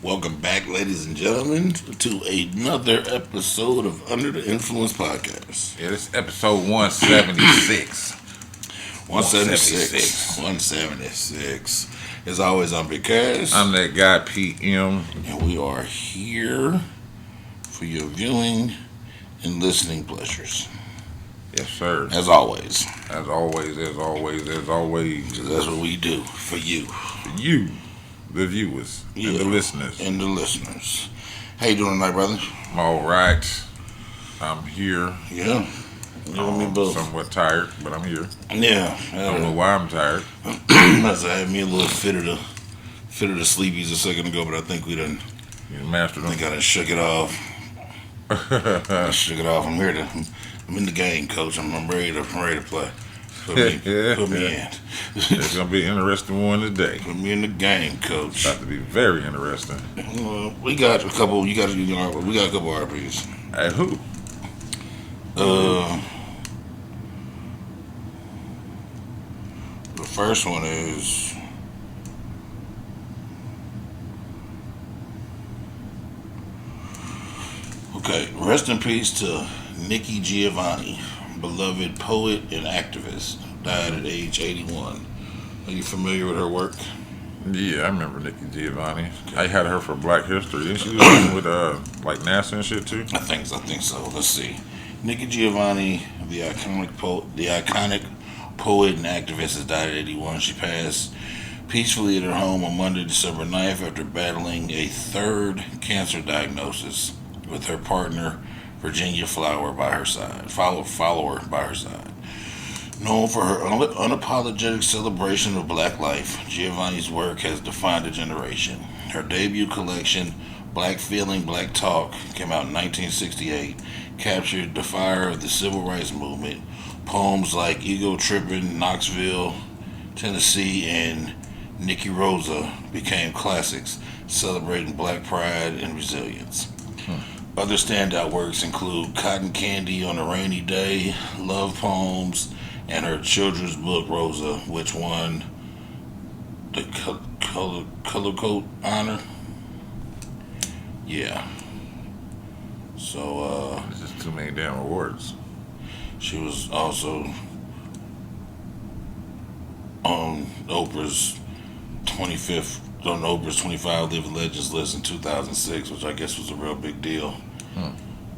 Welcome back, ladies and gentlemen, to another episode of Under the Influence Podcast. Yeah, this is episode 176. 176. 176. As always, I'm Big Cass. I'm that guy, PM. And we are here for your viewing and listening pleasures. Yes, sir. As always. As always. 'Cause that's what we do for you. For you, the viewers, and the listeners. How you doing tonight, brother? I'm all right. I'm here. Yeah. You and me both. Somewhat tired, but I'm here. Yeah. I don't know why I'm tired. I had me a little fit of the sleepies a second ago, but I think we done. You mastered them. I think I done shook it off. I'm here to. I'm in the game, coach. I'm ready to play. Put me in. It's gonna be an interesting one today. Put me in the game, coach. It's about to be very interesting. We got a couple. We got a couple RPs. At who? The first one is. Okay, rest in peace to Nikki Giovanni, beloved poet and activist, died at age 81. Are you familiar with her work? Yeah, I remember Nikki Giovanni. Okay. I had her for Black History. Didn't she do with like NASA and shit too? I think so. Let's see. Nikki Giovanni, the iconic poet and activist, has died at 81. She passed peacefully at her home on Monday, December 9th, after battling a third cancer diagnosis with her partner, Virginia follower by her side. Known for her unapologetic celebration of black life, Giovanni's work has defined a generation. Her debut collection, Black Feeling, Black Talk, came out in 1968, captured the fire of the civil rights movement. Poems like Ego Trippin', Knoxville, Tennessee, and Nikki Rosa became classics, celebrating black pride and resilience. Other standout works include Cotton Candy on a Rainy Day, Love Poems, and her children's book, Rosa, which won the Color Coat honor. Yeah. So, It's just too many damn awards. She was also on Oprah's 25 Living Legends list in 2006, which I guess was a real big deal.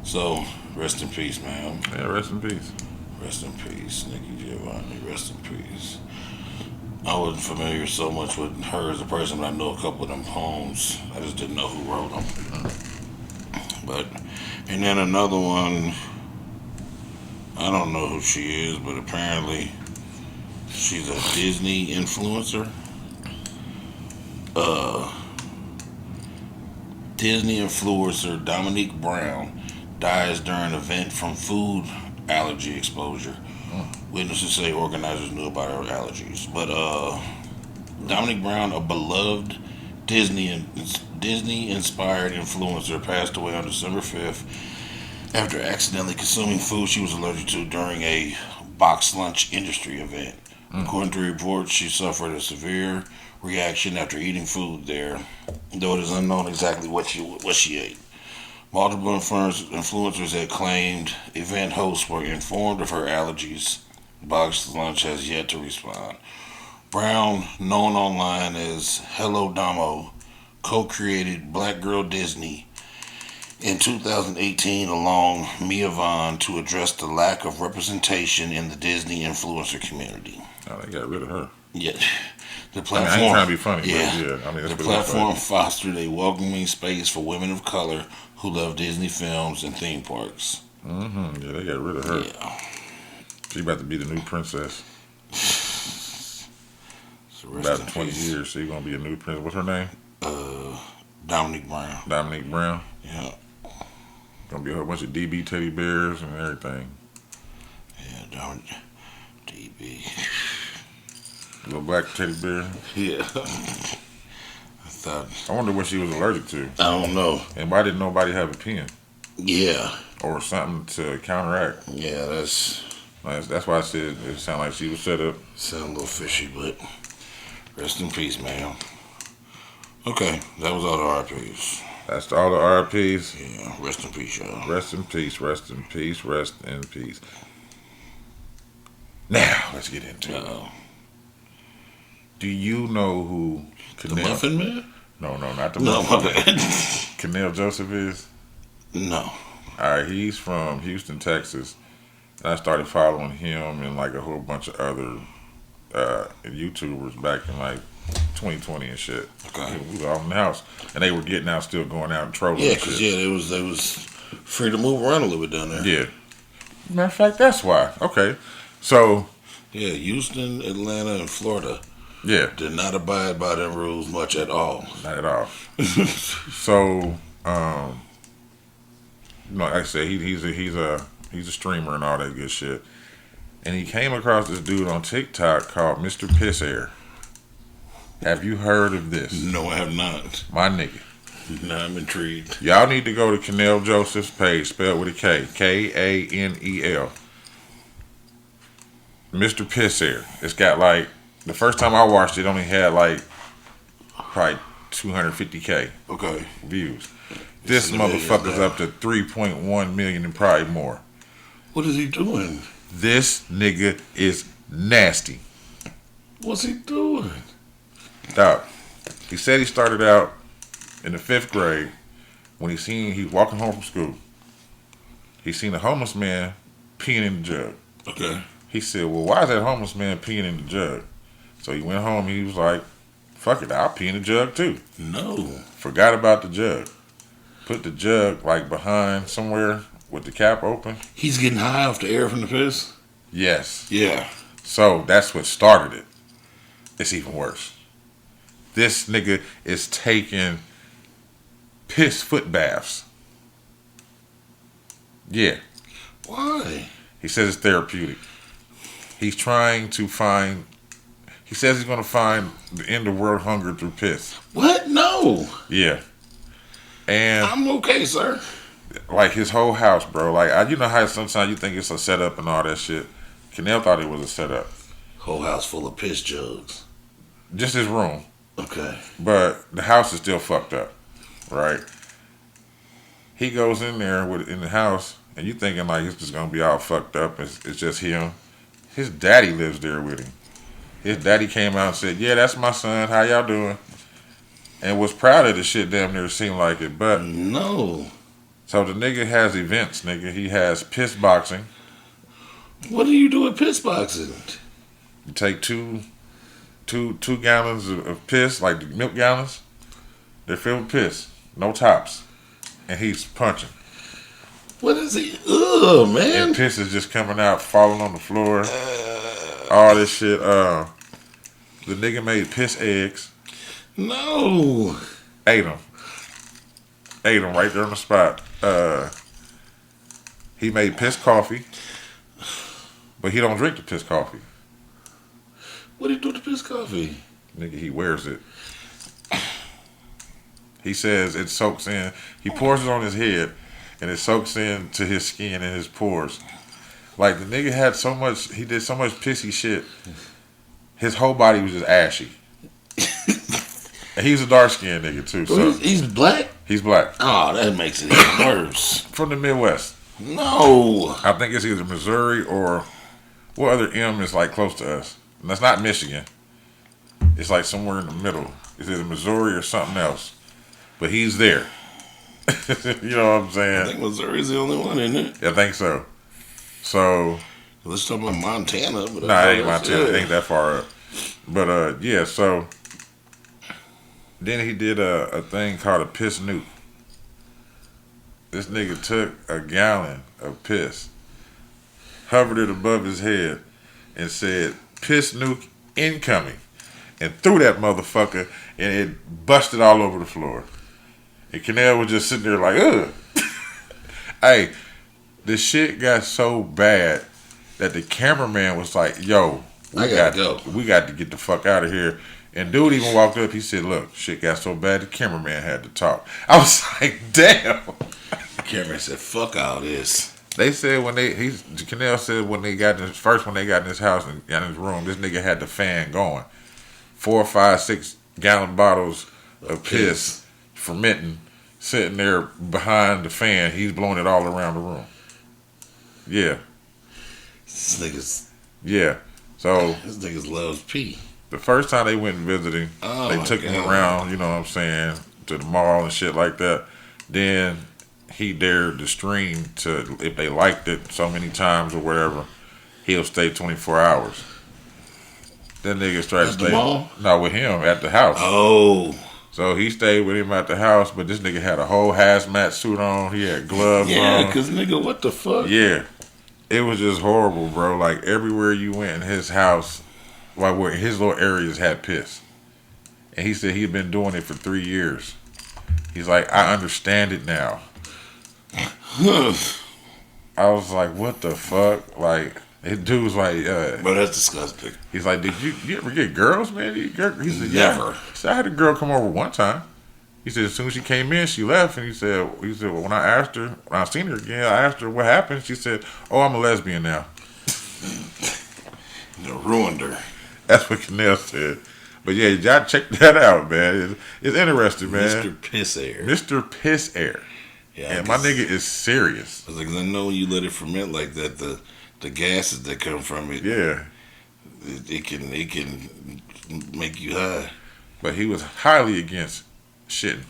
So, rest in peace, man. Yeah, rest in peace. Rest in peace, Nikki Giovanni. Rest in peace. I wasn't familiar so much with her as a person, but I know a couple of them poems. I just didn't know who wrote them. And then another one, I don't know who she is, but apparently she's a Disney influencer. Disney influencer Dominique Brown dies during an event from food allergy exposure. Witnesses say organizers knew about her allergies. But Dominique Brown, a beloved Disney-inspired influencer, passed away on December 5th after accidentally consuming food she was allergic to during a box lunch industry event. According to reports, she suffered a severe reaction after eating food there, though it is unknown exactly what she ate. Multiple influencers had claimed event hosts were informed of her allergies. Box Lunch has yet to respond. Brown, known online as Hello Damo, co-created Black Girl Disney in 2018 along Mia Vaughn to address the lack of representation in the Disney influencer community. Oh, they got rid of her. Yeah. The platform, I ain't trying to be funny, yeah. That's the platform fostered a welcoming space for women of color who love Disney films and theme parks. Yeah, they got rid of her. Yeah. She about to be the new princess. So about 20 years, she's gonna be a new princess. What's her name? Dominique Brown. Dominique Brown. Yeah. Gonna be a whole bunch of DB teddy bears and everything. Yeah, Dominique. DB. Little black teddy bear. Yeah. I wonder what she was allergic to. I don't know. And why didn't nobody have a pen? Yeah. Or something to counteract. Yeah, that's why I said it sounded like she was set up. Sound a little fishy, but rest in peace, man. Okay, that was all the RPs. That's all the RPs. Yeah, rest in peace, y'all. Rest in peace, rest in peace, rest in peace. Now, let's get into it. Do you know who The Muffin Man? No, not the No, Muffin my Man. bad. Canel Joseph is? No. Alright, he's from Houston, Texas. And I started following him and like a whole bunch of other YouTubers back in like 2020 and shit. Okay. We were all in the house. And they were getting out, still going out and trolling Yeah, and because shit. they was free to move around a little bit down there. Yeah. Matter of fact, that's why. Okay. So. Yeah, Houston, Atlanta, and Florida. Yeah. Did not abide by them rules much at all. Not at all. So, like I said, he's a streamer and all that good shit. And he came across this dude on TikTok called Mr. Piss Air. Have you heard of this? No, I have not. My nigga. Now I'm intrigued. Y'all need to go to Canel Joseph's page, spelled with a K. Kanel. Mr. Piss Air. It's got like, the first time I watched it only had like probably 250K Okay. views. This motherfucker's up to 3.1 million and probably more. What is he doing? This nigga is nasty. What's he doing? Dog. He said he started out in the 5th grade when he was walking home from school. He seen a homeless man peeing in the jug. Okay. He said, well, why is that homeless man peeing in the jug? So he went home and he was like, fuck it, I'll pee in the jug too. No. Forgot about the jug. Put the jug like behind somewhere with the cap open. He's getting high off the air from the piss? Yes. Yeah. So that's what started it. It's even worse. This nigga is taking piss foot baths. Yeah. Why? He says it's therapeutic. He's trying to find, he says he's going to find the end of world hunger through piss. What? No. Yeah. And I'm okay, sir. like his whole house, bro. Like, you know how sometimes you think it's a setup and all that shit. Canel thought it was a setup. Whole house full of piss jugs. Just his room. Okay. But the house is still fucked up, right? He goes in there in the house, and you thinking like it's just gonna be all fucked up. It's just him. His daddy lives there with him. His daddy came out and said, "Yeah, that's my son. How y'all doing?" And was proud of the shit. Damn near seemed like it, but no. So the nigga has events, nigga. He has piss boxing. What do you do with piss boxing? You take two gallons of piss, like the milk gallons. They're filled with piss, no tops, and he's punching. What is he? Ugh, man. And piss is just coming out, falling on the floor. All this shit. The nigga made piss eggs. No. Ate them right there on the spot. He made piss coffee, but he don't drink the piss coffee. What do you do with the piss coffee? Nigga, he wears it. He says it soaks in. He pours it on his head, and it soaks into his skin and his pores. Like, the nigga had so much, he did so much pissy shit. His whole body was just ashy. And he's a dark-skinned nigga, too. So He's black? He's black. Oh, that makes it even worse. From the Midwest. No. I think it's either Missouri or what other M is like close to us. And that's not Michigan. It's like somewhere in the middle. It's either Missouri or something else. But he's there. You know what I'm saying? I think Missouri's the only one, isn't it? I think so. So. Let's talk about Montana. But Nah, it ain't Montana. It ain't that far up. But, yeah, so. Then he did a thing called a piss nuke. This nigga took a gallon of piss, hovered it above his head, and said, "Piss nuke incoming," and threw that motherfucker, and it busted all over the floor. And Canel was just sitting there like, ugh. Hey, the shit got so bad that the cameraman was like, yo, we got to get the fuck out of here. And dude even walked up, he said, look, shit got so bad the cameraman had to talk. I was like, damn. The cameraman said, fuck all this. They said Canel said when they got in his house and got in his room, this nigga had the fan going. 4, 5, 6 gallon bottles of piss fermenting, sitting there behind the fan. He's blowing it all around the room. Yeah. This nigga's. Yeah. So this nigga's loves pee. The first time they went visiting, they took him around, you know what I'm saying, to the mall and shit like that. Then he dared to stream to, if they liked it so many times or whatever, he'll stay 24 hours. Then niggas tried to stay. No, with him at the house. Oh. So he stayed with him at the house, but this nigga had a whole hazmat suit on. He had gloves on. Yeah, because nigga, what the fuck? Yeah. It was just horrible, bro. Like, everywhere you went in his house, like, where his little areas had piss. And he said he'd been doing it for 3 years. He's like, I understand it now. I was like, what the fuck? Like, his dude's like, bro, that's disgusting. He's like, did you ever get girls, man? He said, never. Yeah. He said, I had a girl come over one time. He said, as soon as she came in, she left. And he said, well, when I seen her again, I asked her what happened. She said, oh, I'm a lesbian now. You ruined her. That's what Canel said. But yeah, y'all check that out, man. It's interesting, man. Mr. Piss Air. Mr. Piss Air. Yeah, and my nigga is serious. I was like, I know when you let it ferment like that, the gases that come from it, yeah, it can make you high. But he was highly against shitting.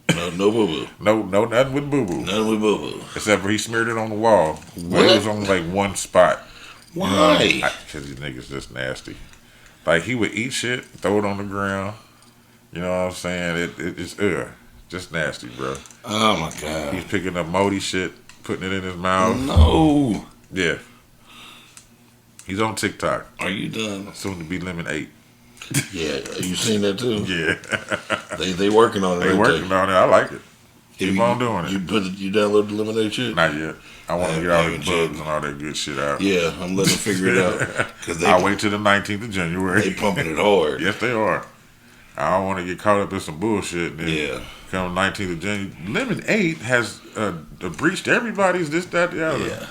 No boo boo. No, nothing with boo boo. Nothing with boo boo. Except for he smeared it on the wall. But it was only like one spot. Why? Because these niggas just nasty. Like, he would eat shit, throw it on the ground. You know what I'm saying? It's just nasty, bro. Oh my god. He's picking up moldy shit, putting it in his mouth. No. Yeah. He's on TikTok. Are you done? Soon to be Lemon 8. Yeah, you seen that too? Yeah. they working on it. They working on it. I like it. Keep on doing it. You download the Lemon 8 shit? Not yet. I want to get all the bugs and all that good shit out. Yeah, I'm letting them figure it out. I'll wait till the 19th of January. They pumping it hard. Yes, they are. I don't want to get caught up in some bullshit. And then come 19th of January. Lemon 8 has breached everybody's this, that, the other. Yeah.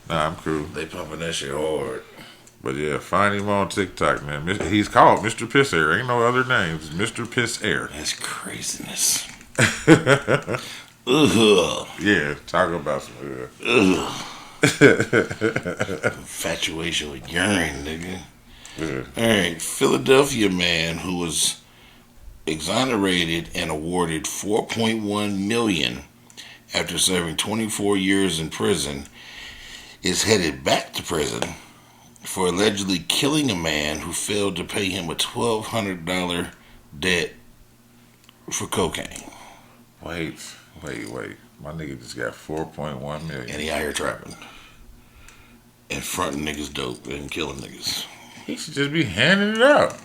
Nah, I'm cool. They pumping that shit hard. But yeah, find him on TikTok, man. He's called Mr. Piss Air. Ain't no other names. Mr. Piss Air. That's craziness. Ugh. Yeah, talk about some ugh. Infatuation with urine, nigga. Yeah. Alright, Philadelphia man who was exonerated and awarded $4.1 million after serving 24 years in prison is headed back to prison for allegedly killing a man who failed to pay him a $1,200 debt for cocaine. Wait. My nigga just got $4.1 million. And he out here trapping. And fronting niggas dope and killing niggas. He should just be handing it out.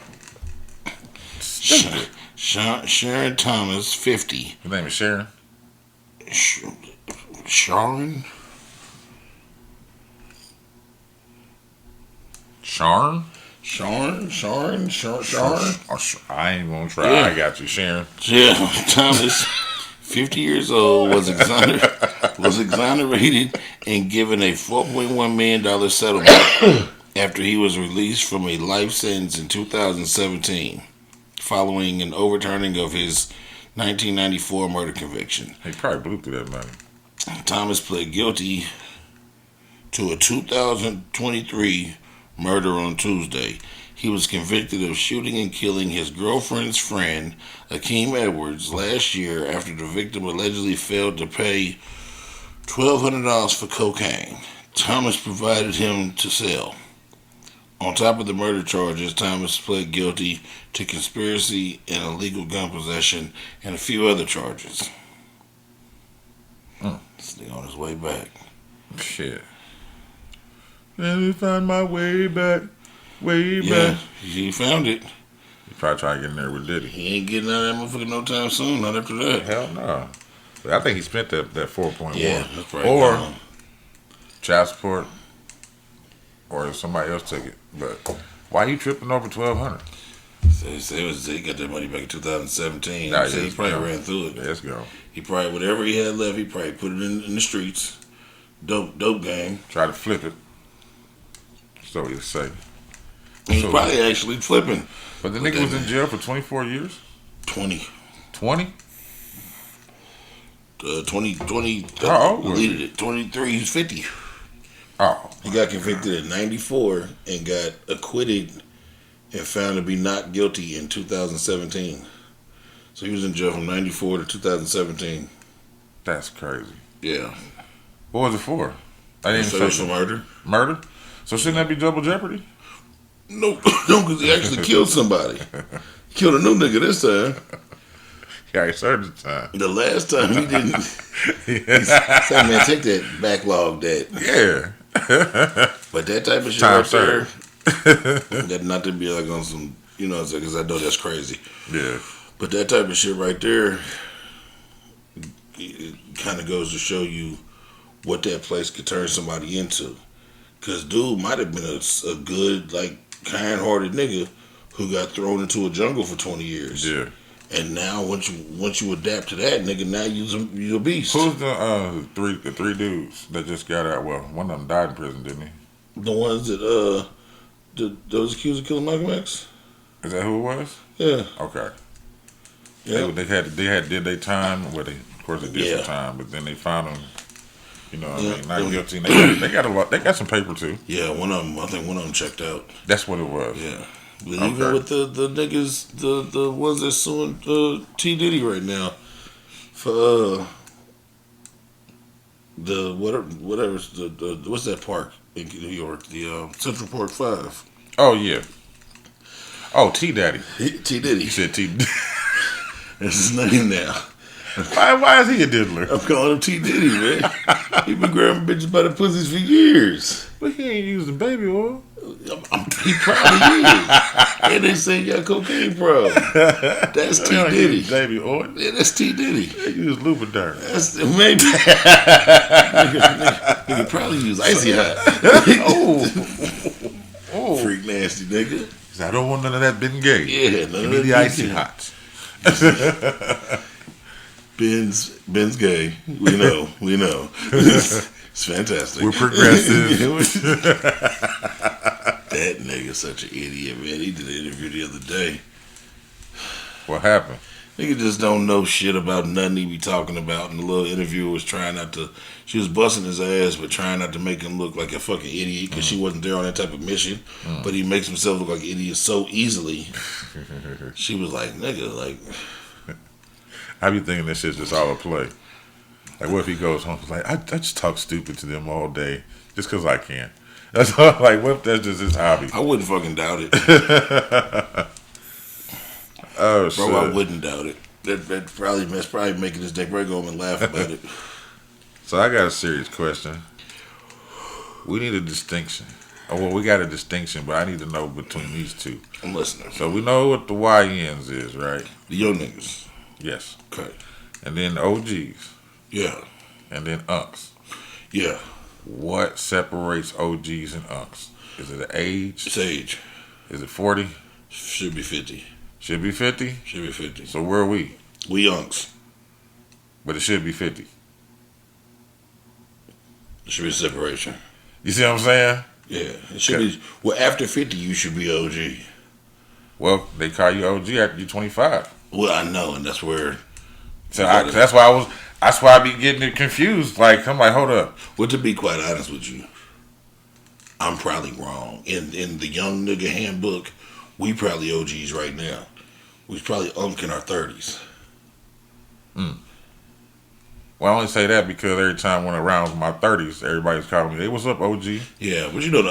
Stupid. Shaurn Thomas, 50. His name is Sharon? Shaurn? Shaurn? Shaurn? Oh, I ain't gonna try. Yeah. I got you, Sharon. Yeah, Thomas, 50 years old, was exonerated and given a $4.1 million settlement after he was released from a life sentence in 2017, following an overturning of his 1994 murder conviction. He probably blew through that money. Thomas pled guilty to a 2023 murder on Tuesday. He was convicted of shooting and killing his girlfriend's friend, Akeem Edwards, last year after the victim allegedly failed to pay $1,200 for cocaine Thomas provided him to sell. On top of the murder charges, Thomas pled guilty to conspiracy and illegal gun possession and a few other charges. This nigga on his way back. Shit. Let me find my way back. Back. He found it. He probably trying to get in there with Diddy. He ain't getting out of that motherfucker no time soon. Not after that. Hell no. But I think he spent that 4.1. Yeah, that's right. Or child support, or somebody else took it. But why you tripping over $1,200? He got that money back in 2017. Nah, he probably ran through it. Let's go. He probably, whatever he had left, he probably put it in the streets. Dope game. Try to flip it. So he'll say. He's probably actually flipping. But the nigga was in jail for 24 years? 20. 20? 20. How old was Deleted he? it. 23. He's 50. Oh. He got convicted in 94 and got acquitted and found to be not guilty in 2017. So he was in jail from 94 to 2017. That's crazy. Yeah. What was it for? I didn't So it say was for murder. Murder? So shouldn't that be double jeopardy? No, no, because he actually killed somebody. He killed a new nigga this time. Yeah, he served the time. The last time he didn't. He said, man, take that backlog that. Yeah. But that type of shit Time right there, served. that not to be like on some, because I know that's crazy. Yeah. But that type of shit right there, it kind of goes to show you what that place could turn somebody into. Because dude might have been a good, like, kind-hearted nigga who got thrown into a jungle for 20 years. Yeah. And now once you adapt to that nigga, now you're a beast. Who's the three dudes that just got out? Well, one of them died in prison, didn't he? The ones that those accused of killing Malcolm X? Is that who it was? Yeah. Okay. Yeah. They did their time. Well, of course they did some time, but then they found them. Not guilty. And they got a lot. They got some paper too. Yeah, I think one of them checked out. That's what it was. Yeah. But even with the niggas, the ones that suing T Diddy right now for the whatever the what's that park in New York, the Central Park 5. Oh yeah. Oh, T Daddy. T Diddy. You said T. That's his name now. Why is he a diddler? I'm calling him T Diddy, man. He been grabbing bitches by the pussies for years. But he ain't using baby oil. He probably is. And they say he got cocaine problem. That's T Diddy. Baby oil. Yeah, that's T Diddy. They use Lubriderm. That's maybe. Nigga probably use Icy Hot. Oh, Freak nasty nigga. I don't want none of that Ben Gay. Yeah, none Give of me that the Icy Hot. Ben's gay. We know. It's fantastic. We're progressive. That nigga's such an idiot, man. He did an interview the other day. What happened? Nigga just don't know shit about nothing he be talking about. And the little interviewer was trying not to. She was busting his ass, but trying not to make him look like a fucking idiot because she wasn't there on that type of mission. But he makes himself look like an idiot so easily. She was like, nigga, like. I be thinking this shit's just all a play. Like, what if he goes home? He's like, I just talk stupid to them all day just because I can. That's all. Like, what if that's just his hobby? I wouldn't fucking doubt it. Oh, Bro, shit. I wouldn't doubt it. That's probably making his dick break home and laugh about it. So I got a serious question. We need a distinction. Oh, well, we got a distinction, but I need to know between these two. I'm listening. So we know what the YNs is, right? The young niggas. Yes. Okay. And then OGs. Yeah. And then unks. Yeah. What separates OGs and unks? Is it an age? It's age. Is it 40? Should be 50. Should be 50? Should be 50. So where are we? We youngs. But it should be 50. It should be a separation. You see what I'm saying? Yeah. It should be. Well, after 50, you should be OG. Well, they call you OG after you're 25. Well, I know, and that's where. So that's why I be getting it confused. Like, I'm like, hold up. Well, to be quite honest with you, I'm probably wrong. In the young nigga handbook, we probably OGs right now. We probably in our 30s. Well, I only say that because every time I went around with my 30s, everybody's calling me, hey, what's up, OG? Yeah, but you know the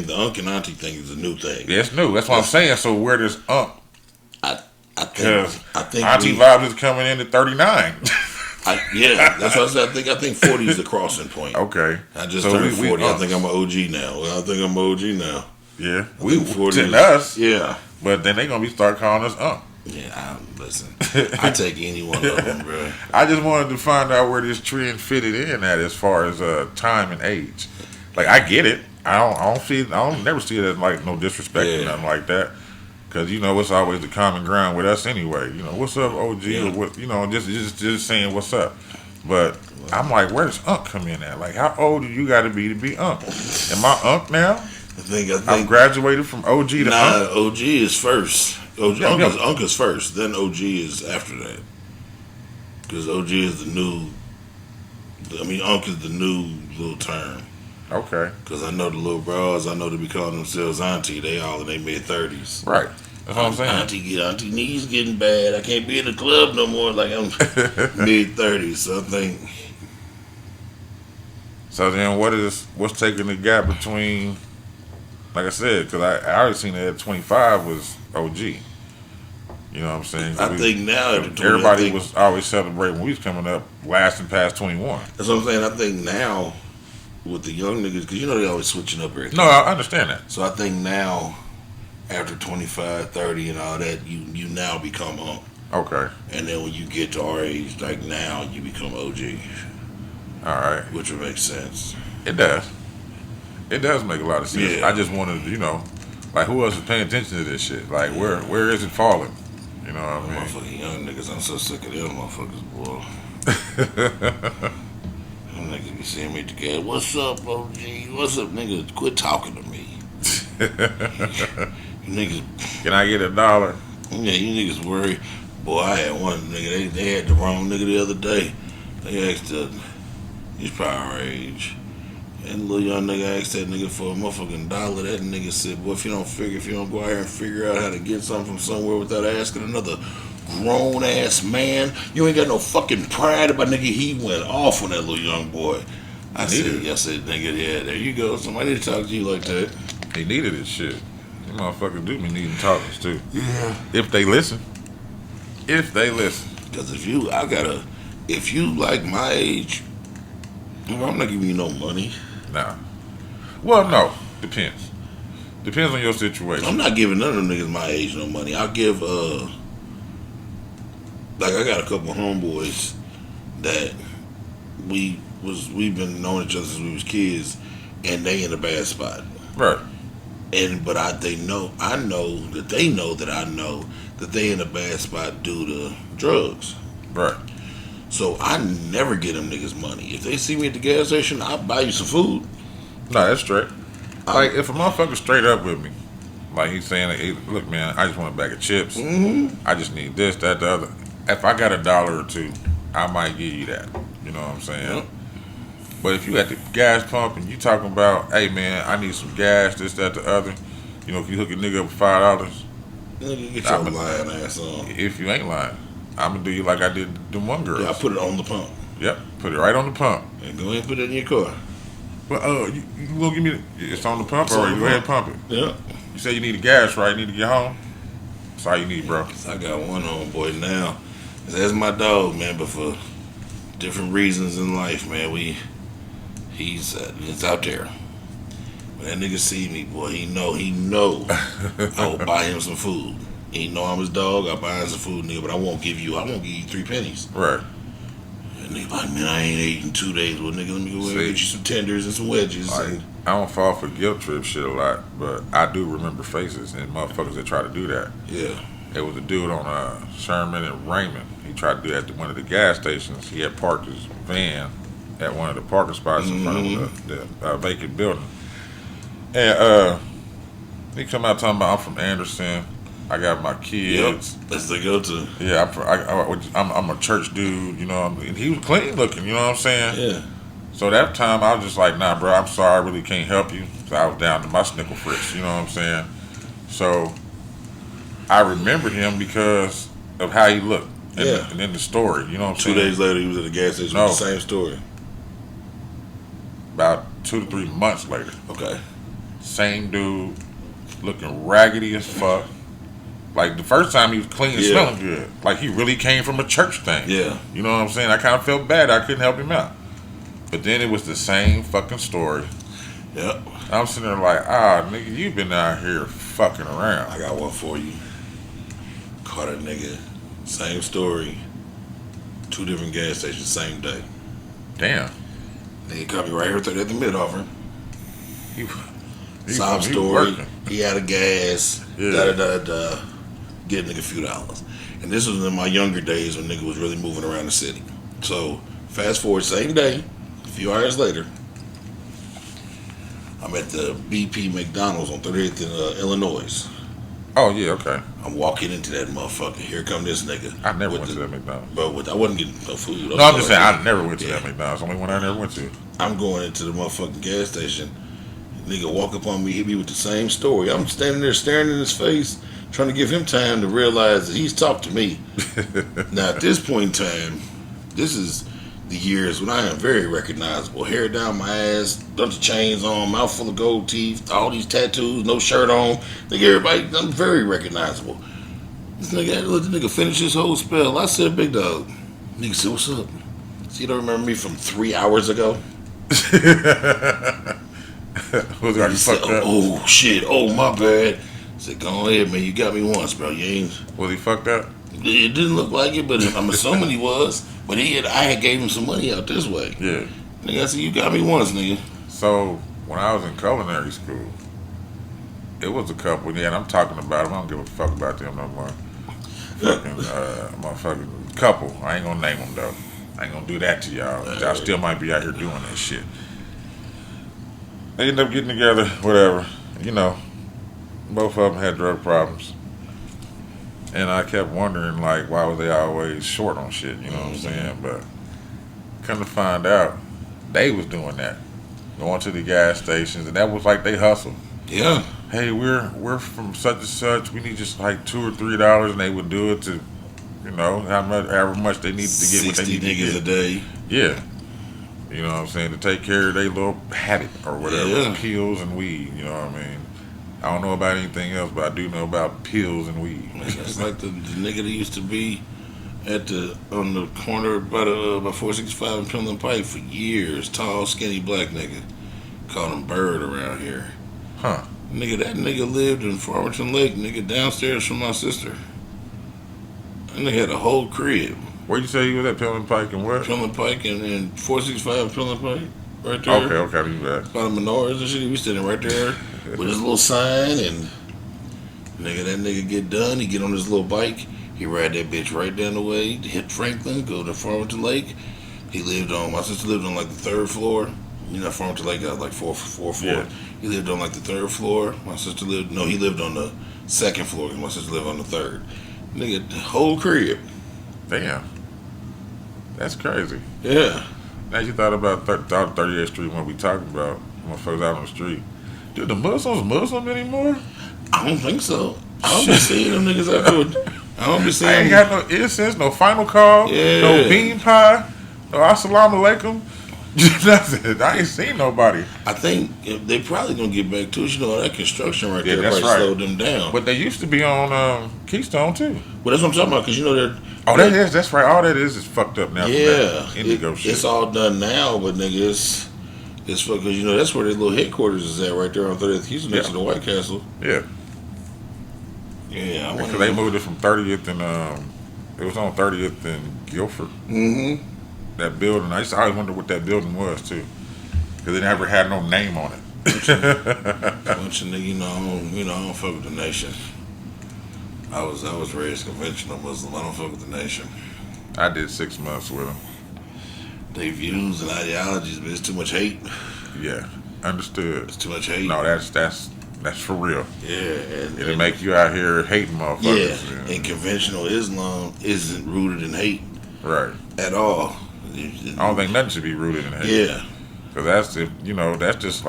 the unk and auntie thing is a new thing. Yeah, it's new. That's what I'm saying. So where does I think Auntie Vibes is coming in at 39. Yeah, that's what I said. I think 40 is the crossing point. Okay. I just turned 40. I think I'm an OG now. Well, I think I'm an OG now. Yeah. We 40 to us. Yeah. But then they going to be start calling us Yeah, listen. I take any one of them, bro. I just wanted to find out where this trend fitted in at as far as time and age. Like, I get it. I don't never see it as like no disrespect or nothing like that. Because, it's always the common ground with us anyway. What's up, OG? Yeah. Or what? Just saying what's up. But I'm like, where does Unc come in at? Like, how old do you got to be Unc? Am I Unc now? I think I'm graduated from OG to Unc. OG is first. Uncle's first, then OG is after that. Because OG is the new. I mean, Unc is the new little term. Okay. Because I know the little bros, I know they be calling themselves auntie. They all in their mid-30s. Right. That's what I'm saying. Auntie knees getting bad. I can't be in the club no more. Like I'm mid-30s. So I think. So then, what's taking the gap between? Like I said, because I already seen that 25 was OG. You know what I'm saying? I think now everybody was always celebrating when we was coming up, lasting past 21. That's what I'm saying. I think now with the young niggas, because you know they always switching up everything. No, I understand that. So I think now, after 25, 30 and all that, you now become Unc. Okay. And then when you get to our age, like now, you become OG. All right. Which would make sense. It does. It does make a lot of sense. Yeah. I just wanted, like who else is paying attention to this shit? Like where is it falling? You know what I mean? Motherfucking young niggas, I'm so sick of them motherfuckers, boy. Them niggas be seeing me together. What's up, OG? What's up, nigga? Quit talking to me. You niggas. Can I get $1? Yeah, you niggas worry. Boy, I had one nigga. They had the wrong nigga the other day. They asked he's probably our age. And the little young nigga asked that nigga for a motherfucking $1. That nigga said, boy, if you don't go out here and figure out how to get something from somewhere without asking another grown ass man, you ain't got no fucking pride about nigga. He went off on that little young boy. I said, nigga, yeah, there you go. Somebody need to talk to you like that. He needed his shit. These motherfuckers do be needing talkers too. Yeah. If they listen. Because if you like my age, I'm not giving you no money. Nah. Well, no. Depends. Depends on your situation. I'm not giving none of them niggas my age no money. I'll give, like I got a couple homeboys that we've been knowing each other since we was kids, and they in a bad spot. Right. But I know that they know that I know that they in a bad spot due to drugs. Right. So I never get them niggas money. If they see me at the gas station, I'll buy you some food. No, that's straight. Like, if a motherfucker straight up with me, like he's saying, hey, look, man, I just want a bag of chips. Mm-hmm. I just need this, that, the other. If I got $1 or two, I might give you that. You know what I'm saying? Yep. But if you at the gas pump and you talking about, hey, man, I need some gas, this, that, the other, if you hook a nigga up with $5, Nigga, get your lying ass on. If you ain't lying, I'm gonna do you like I did them one girls. Yeah, I put it on the pump. Yep, put it right on the pump. And go ahead and put it in your car. Well, you gonna give me it's on the pump, or you go ahead and pump it. Yeah. You say you need a gas, right? You need to get home. That's all you need, bro. I got one homeboy now. That's my dog, man. But for different reasons in life, man, he's out there. When that nigga see me, boy, he know I will buy him some food. He know I'm his dog. I buy him some food, nigga. But I won't give you 3 pennies. Right. And nigga like, man, I ain't ate in 2 days. Well, nigga, let me go and get you some tenders and some wedges. I don't fall for guilt trip shit a lot, but I do remember faces and motherfuckers that try to do that. Yeah. There was a dude on Sherman and Raymond. He tried to do that at one of the gas stations. He had parked his van at one of the parking spots in front of the vacant building. And he come out talking about, I'm from Anderson. I got my kids. Yep. That's the go-to. Yeah, I'm a church dude, you know. And he was clean looking, you know what I'm saying? Yeah. So that time I was just like, nah, bro, I'm sorry, I really can't help you. So I was down to my snickle fritz, you know what I'm saying? So I remember him because of how he looked. And then the story, you know what I'm saying? 2 days later, he was at the gas station with the same story. About 2 to 3 months later. Okay. Same dude, looking raggedy as fuck. Like, the first time he was clean and smelling good. Like, he really came from a church thing. Yeah. You know what I'm saying? I kind of felt bad. I couldn't help him out. But then it was the same fucking story. Yep. I'm sitting there like, nigga, you been out here fucking around. I got one for you. Caught a nigga. Same story. 2 different gas stations, same day. Damn. Nigga caught me right here at the mid-offer. Sob story. Working. He had a gas. Yeah. Get a nigga a few dollars. And this was in my younger days when nigga was really moving around the city. So, fast forward, same day, a few hours later, I'm at the BP McDonald's on 38th in Illinois. Oh yeah, okay. I'm walking into that motherfucker. Here come this nigga. I never with went to the, that McDonald's. But I wasn't getting no food. No, I'm just saying Like, I never went to yeah. that McDonald's. Only one I never went to. I'm going into the motherfucking gas station. Nigga walk up on me, hit me with the same story. I'm standing there staring in his face, trying to give him time to realize that he's talked to me. Now, at this point in time, this is the years when I am very recognizable. Hair down my ass, bunch of chains on, mouth full of gold teeth, all these tattoos, no shirt on. Think everybody, I'm very recognizable. This nigga, I let the nigga finish his whole spell. I said, big dog. Nigga said, what's up? So you don't remember me from 3 hours ago? Was he fucked up? Oh shit! Oh my bad. I said, go ahead, man. You got me once, bro. You ain't. Was he fucked up? It didn't look like it, but I'm assuming he was. But I had gave him some money out this way. Yeah. Nigga, I said, you got me once, nigga. So when I was in culinary school, it was a couple. Yeah, and I'm talking about them. I don't give a fuck about them no more. Fucking motherfucking couple. I ain't gonna name them though. I ain't gonna do that to y'all. Y'all still might be out here doing that shit. They ended up getting together, whatever. You know, both of them had drug problems. And I kept wondering, like, why were they always short on shit? You know what I'm saying? But come to find out, they was doing that. Going to the gas stations, and that was like they hustle. Yeah. Hey, we're from such and such. We need just like $2 or $3, and they would do it to, you know, however much they needed to get what they 60 needed to niggas get. a day. Yeah. You know what I'm saying? To take care of their little habit or whatever. Yeah. Pills and weed, you know what I mean? I don't know about anything else, but I do know about pills and weed. It's like the nigga that used to be on the corner by 465 and Pillen Pike for years. Tall, skinny black nigga. Called him Bird around here. Huh. Nigga, that nigga lived in Farmington Lake, nigga, downstairs from my sister. That nigga had a whole crib. Where you say you was at Pillen Pike and what? Pillen Pike and 465 Pillen Pike. Right there. Okay, you back. By the menorahs and shit. We standing right there with his little sign and that nigga get done, he get on his little bike, he ride that bitch right down the way, hit Franklin, go to Farmington Lake. My sister lived on like the third floor. You know, Farmington Lake got like four floors. Yeah. He lived on like the third floor. He lived on the second floor because my sister lived on the third. Nigga, the whole crib. Damn. That's crazy. Yeah. Now you thought about 38th Street when we talking about motherfuckers out on the street. Dude, the Muslims Muslim anymore? I don't think so. I don't be seeing them niggas out there. I don't be seeing I ain't got no incense, no final call, no bean pie, no assalamu alaikum. Nothing. I ain't seen nobody. I think they probably gonna get back to it. You know, that construction right there that's probably right. slowed them down. But they used to be on Keystone too. Well, that's what I'm talking about because you know they're. That's right. All that is fucked up now. Yeah, Indigo shit. It's all done now, but nigga, it's because you know that's where their little headquarters is at right there on 30th Houston next to the White Castle. Yeah. Yeah, because they moved it from 30th and it was on 30th and Guilford. Mm-hmm. That building, I always wonder what that building was too, because it never had no name on it. Bunch of nigga, I don't fuck with the nation. I was raised conventional Muslim. I don't fuck with the nation. I did 6 months with them. They views and ideologies, but it's too much hate. Yeah, understood. It's too much hate. No, that's for real. Yeah, and it'll make you out here hating motherfuckers. Yeah, and conventional Islam isn't rooted in hate, right? At all. I don't think nothing should be rooted in hate. Yeah, because that's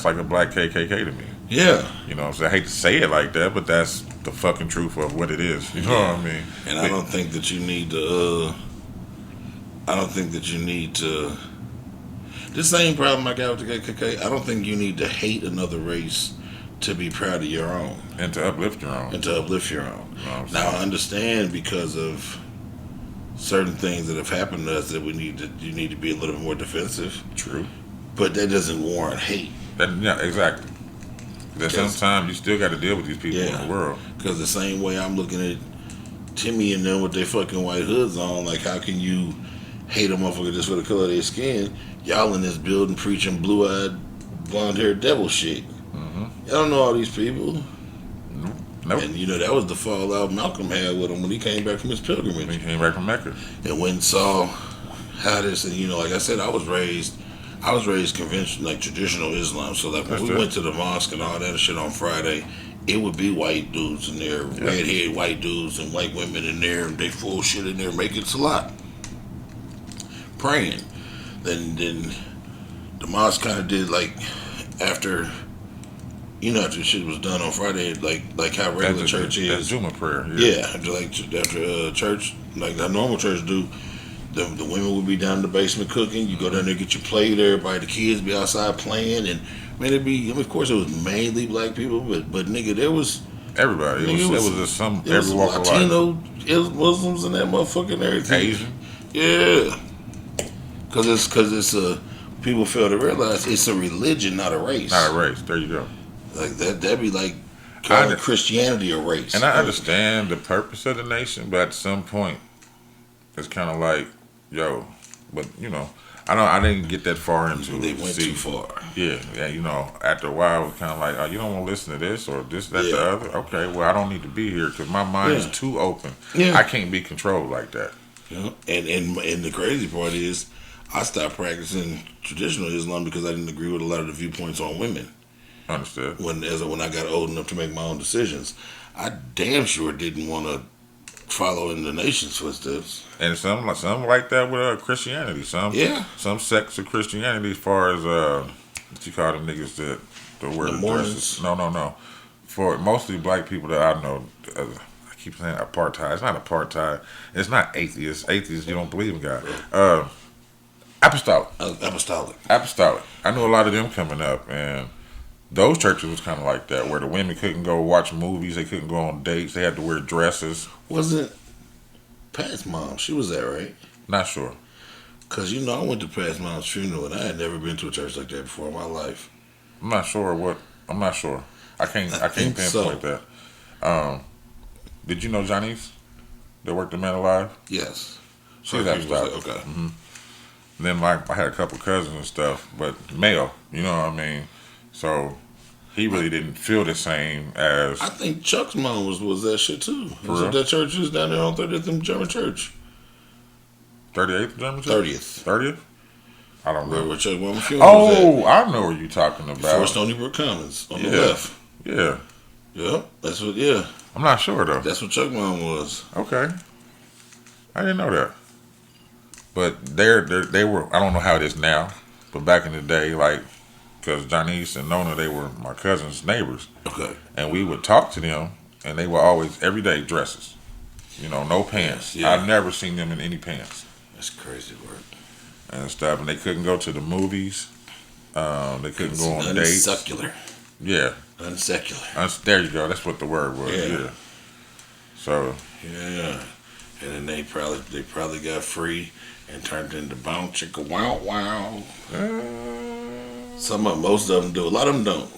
like a black KKK to me. Yeah, you know what I'm saying? I hate to say it like that, but that's the fucking truth of what it is. You know what I mean? And I don't think that you need to. I don't think that you need to. The same problem I got with the KKK. I don't think you need to hate another race to be proud of your own and to uplift your own. Now I understand because of certain things that have happened to us that you need to be a little bit more defensive. True. But that doesn't warrant hate. Yeah, exactly. Because sometimes you still got to deal with these people in the world. Because the same way I'm looking at Timmy and them with their fucking white hoods on, like how can you hate a motherfucker just for the color of their skin? Y'all in this building preaching blue-eyed, blonde-haired devil shit. Mm-hmm. Y'all don't know all these people. Nope. And that was the fallout Malcolm had with him when he came back from his pilgrimage. When he came back from Mecca. And went and saw how this, and like I said, I was raised conventional, like traditional Islam. So like when we went to the mosque and all that shit on Friday, it would be white dudes in there, redhead white dudes and white women in there, and they full shit in there making salat, praying. Then the mosque kind of did like after. After shit was done on Friday, like how regular church is. That's Juma prayer. Yeah, after church, like how normal church do. The women would be down in the basement cooking. You go down there, get your plate. Everybody, the kids be outside playing, and man, of course, it was mainly black people, but nigga, there was everybody. It was just some every walk of life. Latino, it was Muslims and that motherfucking everything. Asian. Yeah, because it's people fail to realize it's a religion, not a race. Not a race. There you go. Like that'd be like calling Christianity a race. And I understand the purpose of the nation, but at some point, it's kind of like, yo, but I didn't get that far into it. They went too far. Yeah. After a while, it was kind of like, oh, you don't want to listen to this or this, that, the other. Okay, well, I don't need to be here because my mind is too open. Yeah. I can't be controlled like that. Yeah. And the crazy part is, I stopped practicing traditional Islam because I didn't agree with a lot of the viewpoints on women. Understood. When I got old enough to make my own decisions, I damn sure didn't want to follow in the nation's footsteps. And some like that with Christianity. Some sects of Christianity, as far as what you call them niggas that wear the dresses. No. For mostly black people that I know, I keep saying apartheid. It's not apartheid. It's not atheists. Atheists, you don't believe in God. Apostolic. I knew a lot of them coming up, and those churches was kind of like that, where the women couldn't go watch movies, they couldn't go on dates, they had to wear dresses. Wasn't Pat's mom? She was there, right? Not sure. Cause I went to Pat's mom's funeral, and I had never been to a church like that before in my life. I'm not sure. I can't pinpoint that. Did you know Johnny's that worked the Man Alive? Yes. She's apostolic. Okay. Mm-hmm. Then I had a couple cousins and stuff, but male, you know what I mean? So he really didn't feel the same as. I think Chuck's mom was that shit too. For real? That church is down there on 30th and German Church. 38th German Church? 30th. I don't know. Where Chuck Mama funeral was at. I know what you're talking about. Before Stony Brook Commons on the left. Yeah. Yep. That's what. Yeah. I'm not sure though. That's what Chuck mom was. Okay. I didn't know that. But they were. I don't know how it is now, but back in the day, like. Because Janice and Nona, they were my cousin's neighbors. Okay. And we would talk to them, and they were always, everyday dresses. No pants. Yeah. I've never seen them in any pants. That's crazy work. And stuff. And they couldn't go to the movies. They couldn't go on dates. Unsecular. Yeah. Unsecular. There you go. That's what the word was. Yeah. So. Yeah. And then they probably got free and turned into bounce chicka wow wow. Most of them do. A lot of them don't.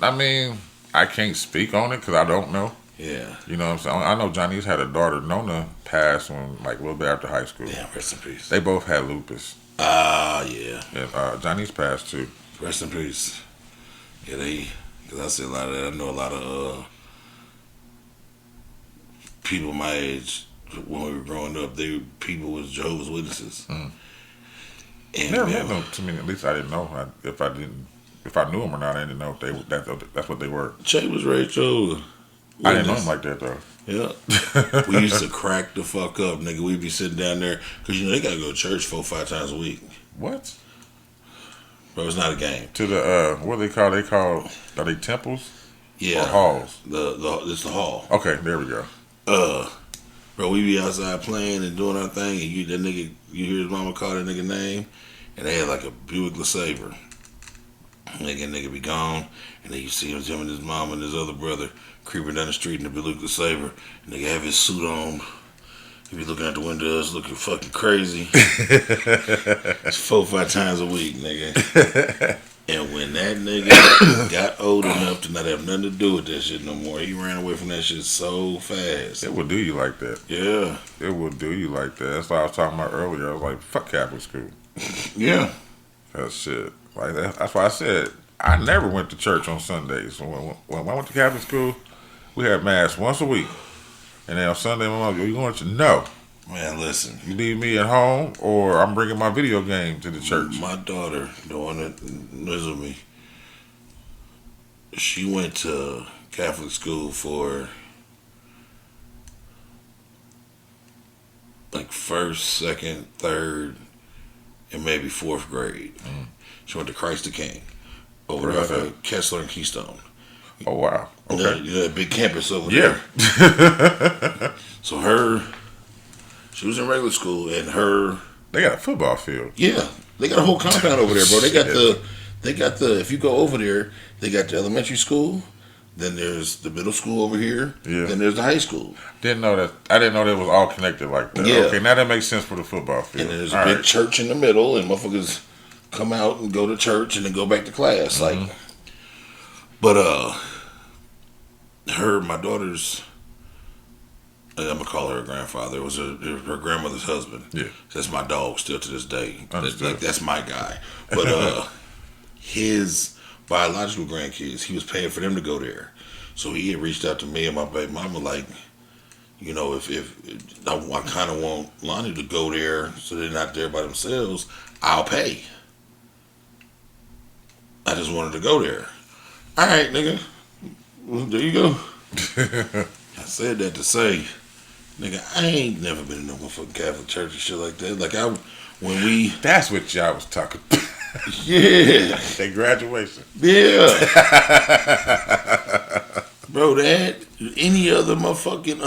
I mean, I can't speak on it because I don't know. Yeah. You know what I'm saying? I know Johnny's had a daughter, Nona, passed when, like, a little bit after high school. Yeah, rest in peace. They both had lupus. Yeah. Yeah, Johnny's passed too. Rest in peace. Yeah, because I see a lot of that. I know a lot of people my age, when we were growing up, people was Jehovah's Witnesses. Mm. And never met them to me. At least I didn't know if I knew them or not. I didn't know if that's what they were. Che was raised Jehovah. I didn't know him like that though. Yeah, we used to crack the fuck up, nigga. We'd be sitting down there because they gotta go to church 4-5 times a week. What? Bro, it's not a game. To the what they call? Are they temples? Yeah. Or halls? It's the hall. Okay, there we go. Bro, we be outside playing and doing our thing, and you hear his mama call that nigga name, and they had like a Buick LeSabre. Nigga be gone, and then you see him and his mom and his other brother creeping down the street in the Buick LeSabre, and nigga have his suit on. He be looking out the windows, looking fucking crazy. It's 4-5 times a week, nigga. And when that nigga got old enough to not have nothing to do with that shit no more, he ran away from that shit so fast. It will do you like that. Yeah. It will do you like that. That's what I was talking about earlier. I was like, fuck Catholic school. Yeah. That shit. Like that's why I said I never went to church on Sundays. When I went to Catholic school, we had mass once a week. And then on Sunday, my mom, you going to? No. Man, listen. You leave me at home, or I'm bringing my video game to the church. My daughter, the one that lives with me, she went to Catholic school for like first, second, third, and maybe fourth grade. She went to Christ the King over there off of Kessler and Keystone. Oh wow. Okay. You know that big campus over Yeah. there. So she was in regular school, and They got a football field. yeah, they got a whole compound over there, bro. They got the. If you go over there, they got the elementary school. Then there's the middle school over here. Yeah. Then there's the high school. Didn't know that. I didn't know that was all connected like that. Yeah. Okay, now that makes sense for the football field. And then there's a big church in the middle, and motherfuckers come out and go to church and then go back to class. Like, but my daughter's, I'm gonna call her grandfather. It was her grandmother's husband. Yeah. That's my dog still to this day. Understood. That's my guy. But his biological grandkids, he was paying for them to go there. So he had reached out to me and my baby mama, like, you know, if I kind of want Lonnie to go there so they're not there by themselves, I'll pay. I just wanted to go there. All right, nigga. Well, there you go. I said that to say, nigga, I ain't never been in no motherfucking Catholic church and shit like that. Like, That's what y'all was talking about. Yeah. Their graduation. Yeah. Bro, that, any other motherfucking,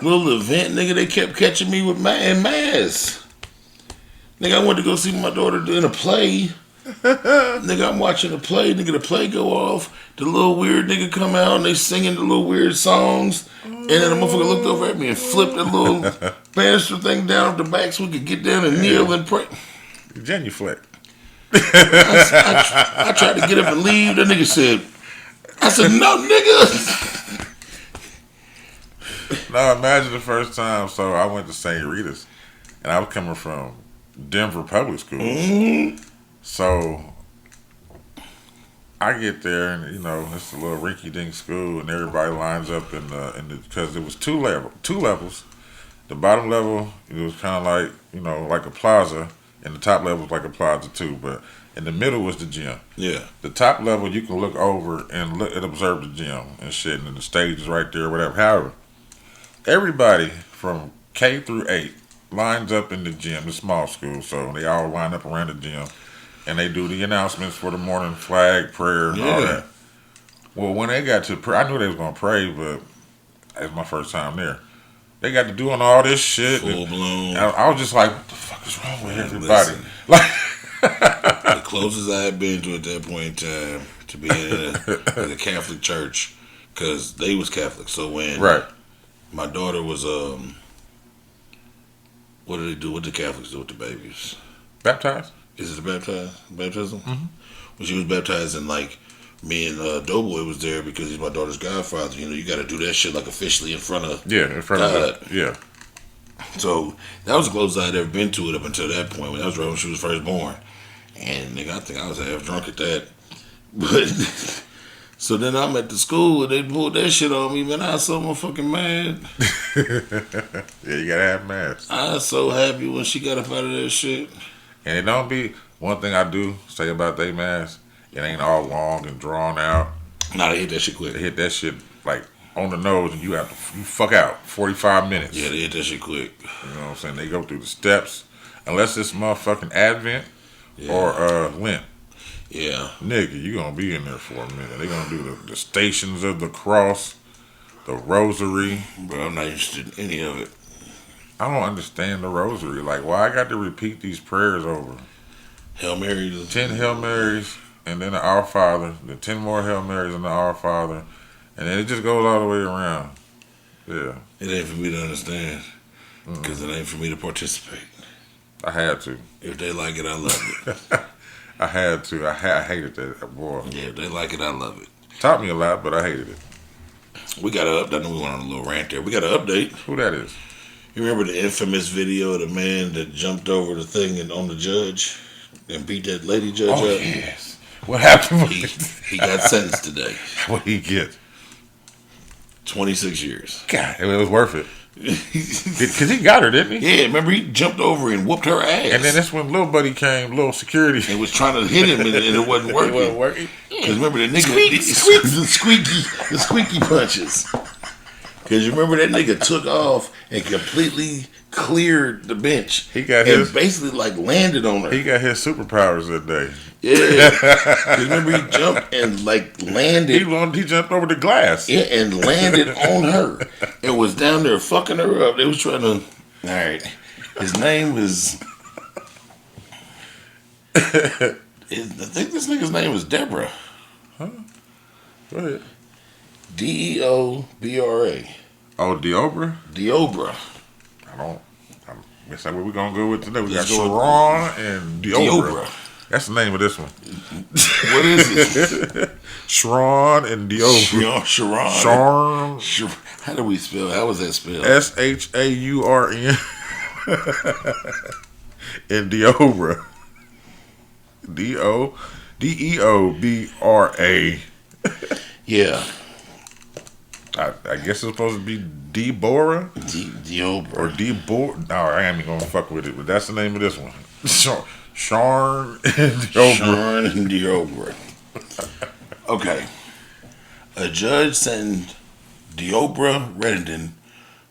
little event, nigga, they kept catching me with mass. Nigga, I went to go see my daughter in a play. Nigga, I'm watching the play. Nigga, the play go off. The little weird nigga come out and they singing the little weird songs. And then the motherfucker looked over at me and flipped the little banister thing down the back so we could get down and kneel and pray. Genuflect. I tried to get up and leave. That nigga said, I said, no, nigga. No, imagine the first time. So I went to St. Rita's, and I was coming from Denver public schools. Mm-hmm. So I get there, and you know it's a little rinky-dink school, and everybody lines up in the because it was two levels. The bottom level, it was kind of like like a plaza, and the top level was like a plaza too. But in the middle was the gym. Yeah. The top level you can look over and look and observe the gym and shit, and the stage is right there, whatever. However, everybody from K through 8 lines up in the gym, the small school, so they all line up around the gym, and they do the announcements for the morning flag prayer and all that. Well, when they got to pray, I knew they was gonna pray, but it was my first time there. They got to doing all this shit. Full blown. I was just like, what the fuck is wrong with everybody? Listen. Like. The closest I had been to at that point in time to being in a Catholic church, because they was Catholic. So when my daughter was, what do they do? What do Catholics do with the babies? Baptized? Is it baptism? Mm-hmm. When she was baptized, and like me and Doughboy was there because he's my daughter's godfather. You know, you got to do that shit like officially in front of God. Yeah. So that was the closest I had ever been to it up until that point. That was right when she was first born. And nigga, I think I was half drunk at that. But so then I'm at the school and they pulled that shit on me, man. I was so motherfucking mad. Yeah, you gotta have masks. I was so happy when she got up out of that shit. And it don't be one thing I do say about they masks. It ain't all long and drawn out. Nah, they hit that shit quick. They hit that shit like on the nose, and you fuck out 45 minutes. Yeah, they hit that shit quick. You know what I'm saying? They go through the steps, unless it's motherfucking Advent or Lent. Yeah. Nigga, you gonna be in there for a minute. They gonna do the stations of the cross, the rosary. Bro, I'm not interested in any of it. I don't understand the rosary. Like, why I got to repeat these prayers over? Hail Mary. 10 Hail Marys, and then the Our Father, the 10 more Hail Marys and the Our Father, and then it just goes all the way around. Yeah. It ain't for me to understand, because it ain't for me to participate. I had to. If they like it, I love it. I had to. I hated that, boy. Yeah, if they like it, I love it. Taught me a lot, but I hated it. We got to update. I know we went on a little rant there. We got to update. Who that is? You remember the infamous video of the man that jumped over the thing and on the judge and beat that lady judge Oh, up? yes. What happened? He got sentenced today. What did he get? 26 years. God, it was worth it. Because he got her, didn't he? Yeah, remember he jumped over and whooped her ass. And then that's when little buddy came, little security. And was trying to hit him, and it wasn't working. It wasn't working. Because remember the nigga, the squeaky punches. Because you remember that nigga took off and completely cleared the bench. He got and basically like landed on her. He got his superpowers that day. Yeah. Because remember he jumped and like landed. He jumped over the glass. Yeah, and landed on her and was down there fucking her up. They was trying to. All right. His name was. I think this nigga's name was Deborah. Huh? Go ahead. Deobra. Oh, Deobra? Deobra. That's where we're going to go with today. We got Let's go Shaurn and Deobra. That's the name of this one. What is it? Shaurn and Deobra. Shaurn. How do we spell? How was that spelled? Shaurn and Deobra. Deobra. Yeah. I guess it's supposed to be Deborah? Deobra. Or Deborah. No, I ain't even going to fuck with it, but that's the name of this one. Shaurn and Deobra. Shaurn and Deobra. Okay. A judge sentenced Deobra Reddington,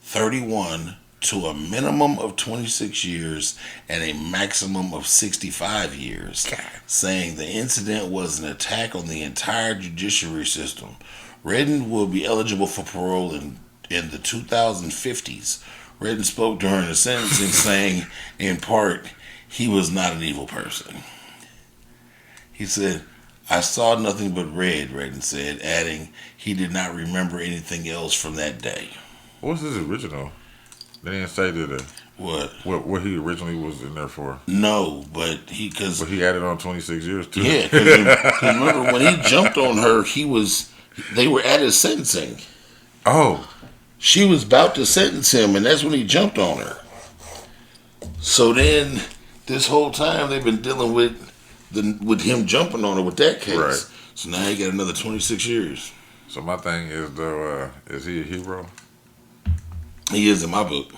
31, to a minimum of 26 years and a maximum of 65 years, saying the incident was an attack on the entire judiciary system. Redden will be eligible for parole in the 2050s. Redden spoke during the sentencing, saying, in part, he was not an evil person. He said, I saw nothing but red, Redden said, adding he did not remember anything else from that day. What's his original? They didn't say that. What he originally was in there for? No, but he added on 26 years too. Yeah, because remember when he jumped on her, they were at his sentencing. Oh, she was about to sentence him, and that's when he jumped on her. So then, this whole time they've been dealing with him jumping on her with that case. Right. So now he got another 26 years. So my thing is though, is he a hero? He is in my book.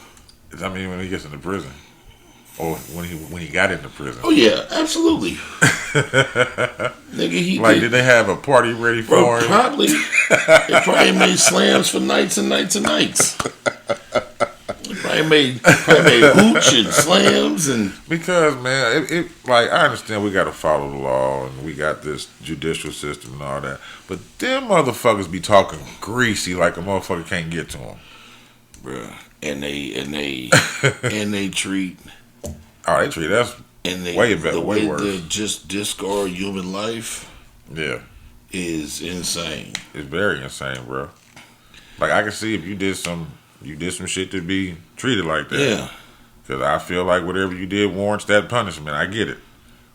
I mean, when he gets into prison, or when he got into prison. Oh yeah, absolutely. Nigga, did they have a party ready for him? Probably. They probably made slams for nights and nights and nights. They probably made hooch and slams and. Because man, it I understand we got to follow the law and we got this judicial system and all that, but them motherfuckers be talking greasy like a motherfucker can't get to them. Bruh. And they treat. Oh, they treat us way better, way worse. They just discard human life. Yeah, is insane. It's very insane, bro. Like I can see if you did some shit to be treated like that. Yeah. Because I feel like whatever you did warrants that punishment. I get it.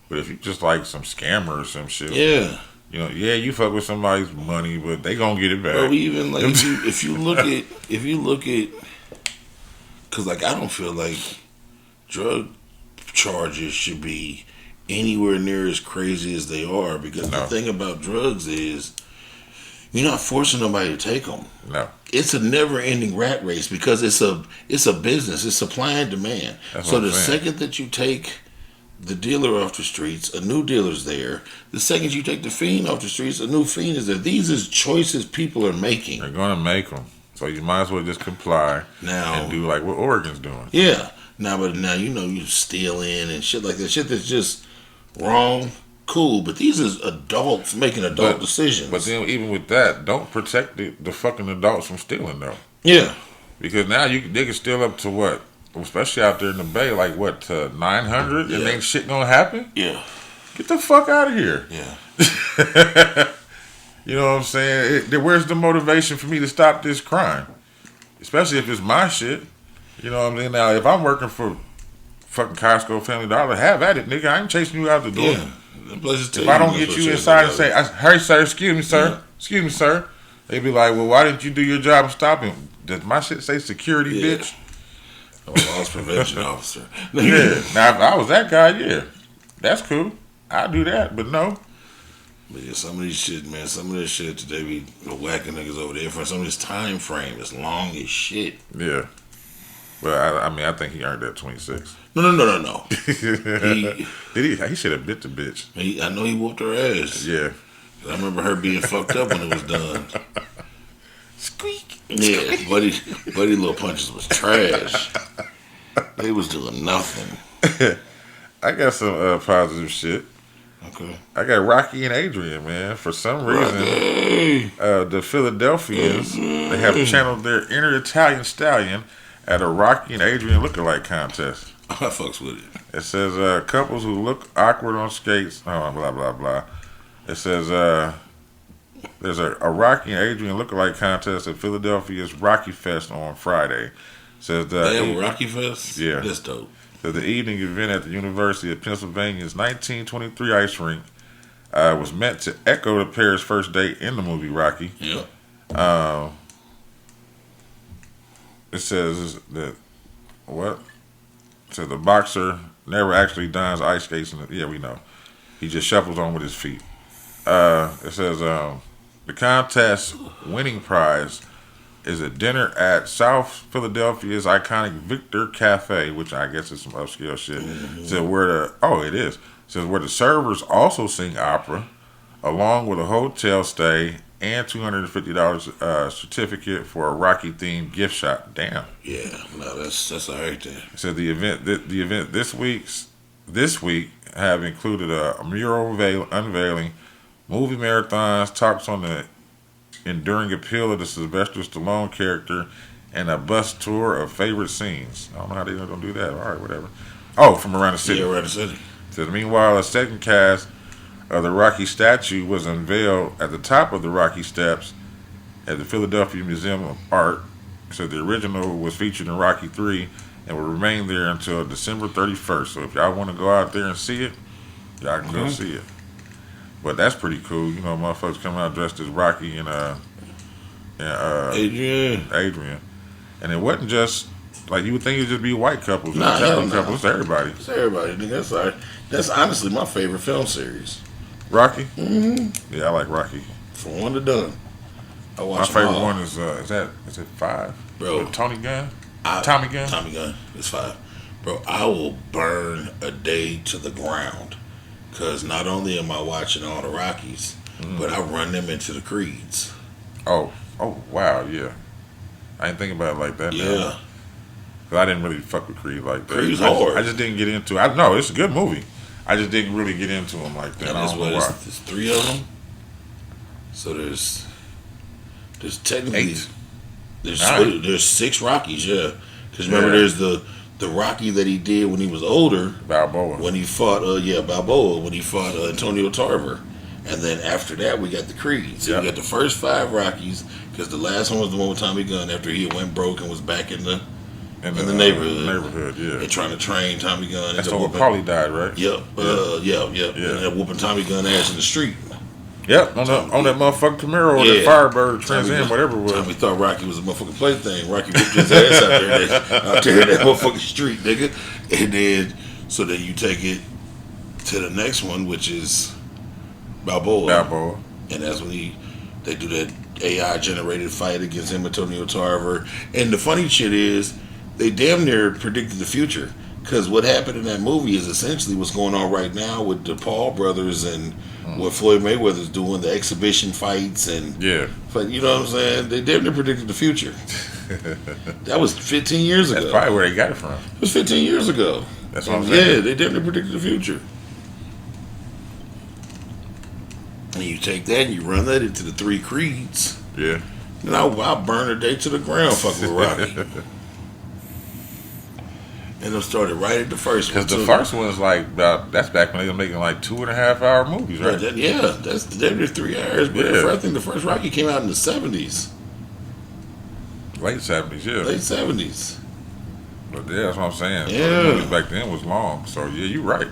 But if you just like some scammer or some shit. Yeah. You know, yeah, you fuck with somebody's money, but they gonna get it back. Or even like if you look at, because like I don't feel like drug charges should be anywhere near as crazy as they are, because the thing about drugs is you're not forcing nobody to take them. No, it's a never-ending rat race because it's a business. It's supply and demand. So the second that you take the dealer off the streets, a new dealer's there. The second you take the fiend off the streets, a new fiend is there. These is choices people are making. They're gonna make them, so you might as well just comply now and do like what Oregon's doing. Yeah. Now you stealing and shit like that. Shit that's just wrong. Cool, but these is adults making adult decisions. But then even with that, don't protect the fucking adults from stealing though. Yeah. Because now they can steal up to what? Especially out there in the Bay, like what, to 900? And ain't shit gonna happen? Yeah. Get the fuck out of here. Yeah. You know what I'm saying? Where's the motivation for me to stop this crime? Especially if it's my shit. You know what I mean? Now, if I'm working for fucking Costco, Family Dollar, have at it, nigga. I ain't chasing you out the door. Yeah. If I don't get you inside and say, hey, sir, excuse me, sir. Excuse me, sir. They be like, well, why didn't you do your job and stop him? Does my shit say security, bitch? I'm a loss prevention officer. Yeah. Now, if I was that guy, yeah. That's cool. I'll do that, but no. But yeah, some of this shit that they be whacking niggas over there for some of this time frame is long as shit. Yeah. Well, I mean, I think he earned that 26. No. He should have bit the bitch. I know he whooped her ass. Yeah. I remember her being fucked up when it was done. Squeak. Yeah, Buddy Little Punches was trash. They was doing nothing. I got some positive shit. Okay. I got Rocky and Adrian, man. For some reason, the Philadelphians, they have channeled their inner Italian stallion at a Rocky and Adrian lookalike contest. I fucks with it. It says couples who look awkward on skates. Oh, blah blah blah. It says there's a Rocky and Adrian lookalike contest at Philadelphia's Rocky Fest on Friday. It says they have a Rocky Fest. Yeah, that's dope. So the evening event at the University of Pennsylvania's 1923 ice rink was meant to echo the pair's first date in the movie Rocky. Yeah. It says that what? It says the boxer never actually dons ice skates. Yeah, we know. He just shuffles on with his feet. It says the contest winning prize is a dinner at South Philadelphia's iconic Victor Cafe, which I guess is some upscale shit. Mm-hmm. It says it is. It says where the servers also sing opera, along with a hotel stay and $250 certificate for a Rocky themed gift shop. Damn. Yeah, no, that's all right there. So the event this week have included a mural unveiling, movie marathons, talks on the enduring appeal of the Sylvester Stallone character, and a bus tour of favorite scenes. I don't know how they're gonna do that. All right, whatever. Oh, from around the city. Yeah, around the city. So meanwhile, a second cast of the Rocky statue was unveiled at the top of the Rocky steps at the Philadelphia Museum of Art. So the original was featured in Rocky 3 and will remain there until December 31st. So if y'all want to go out there and see it, y'all can go see it. But that's pretty cool. You know, motherfuckers come out dressed as Rocky and Adrian. And it wasn't just, like, you would think it'd just be white couples. Nah, Italian couples. It's everybody. It's everybody. Nigga, that's all right. That's honestly my favorite film series. Rocky? Mm-hmm. Yeah, I like Rocky. From one to done. I watch My favorite all. one is it 5? Bro. With Tommy Gunn? Tommy Gunn. It's 5. Bro, I will burn a day to the ground. Because not only am I watching all the Rockies, but I run them into the Creeds. Oh, wow, yeah. I didn't think about it like that. Yeah. Because I didn't really fuck with Creed like that. Creed's hard. I just didn't get into it. No, it's a good movie. I just didn't really get into them like that. And I don't know why. There's 3 of them. So there's technically 8. There's 6 Rockies, yeah. Because remember, there's the Rocky that he did when he was older, Balboa. When he fought, Balboa when he fought Antonio Tarver, and then after that we got the Creed. So we got the first 5 Rockies, because the last one was the one with Tommy Gunn after he went broke and was back in the neighborhood. Yeah. And trying to train Tommy Gunn. That's when Paulie died, right? Yep. And then whooping Tommy Gunn ass in the street. Yep, on that motherfucking Camaro or that Firebird Trans Am, whatever it was. Tommy thought Rocky was a motherfucking plaything. Rocky whipped his ass out there in that motherfucking street, nigga. And then, so then you take it to the next one, which is Balboa. And that's when they do that AI generated fight against Antonio Tarver. And the funny shit is, they damn near predicted the future. Because what happened in that movie is essentially what's going on right now with the Paul brothers and what Floyd Mayweather's doing, the exhibition fights and you know what I'm saying? They damn near predicted the future. That was 15 years ago. That's probably where they got it from. It was 15 years ago. That's what I'm saying. Yeah, they damn near predicted the future. And you take that and you run that into the 3 Creeds. Yeah. And I'll burn a day to the ground fucking with Rocky. And they started right at the first one. Because the first one is like that's back when they were making like 2.5 hour movies, right? That's damn 3 hours. But I think the first Rocky came out in the 70s. Late 70s, yeah. Late 70s. But that's what I'm saying. Yeah. The movies back then was long, so yeah, you're right.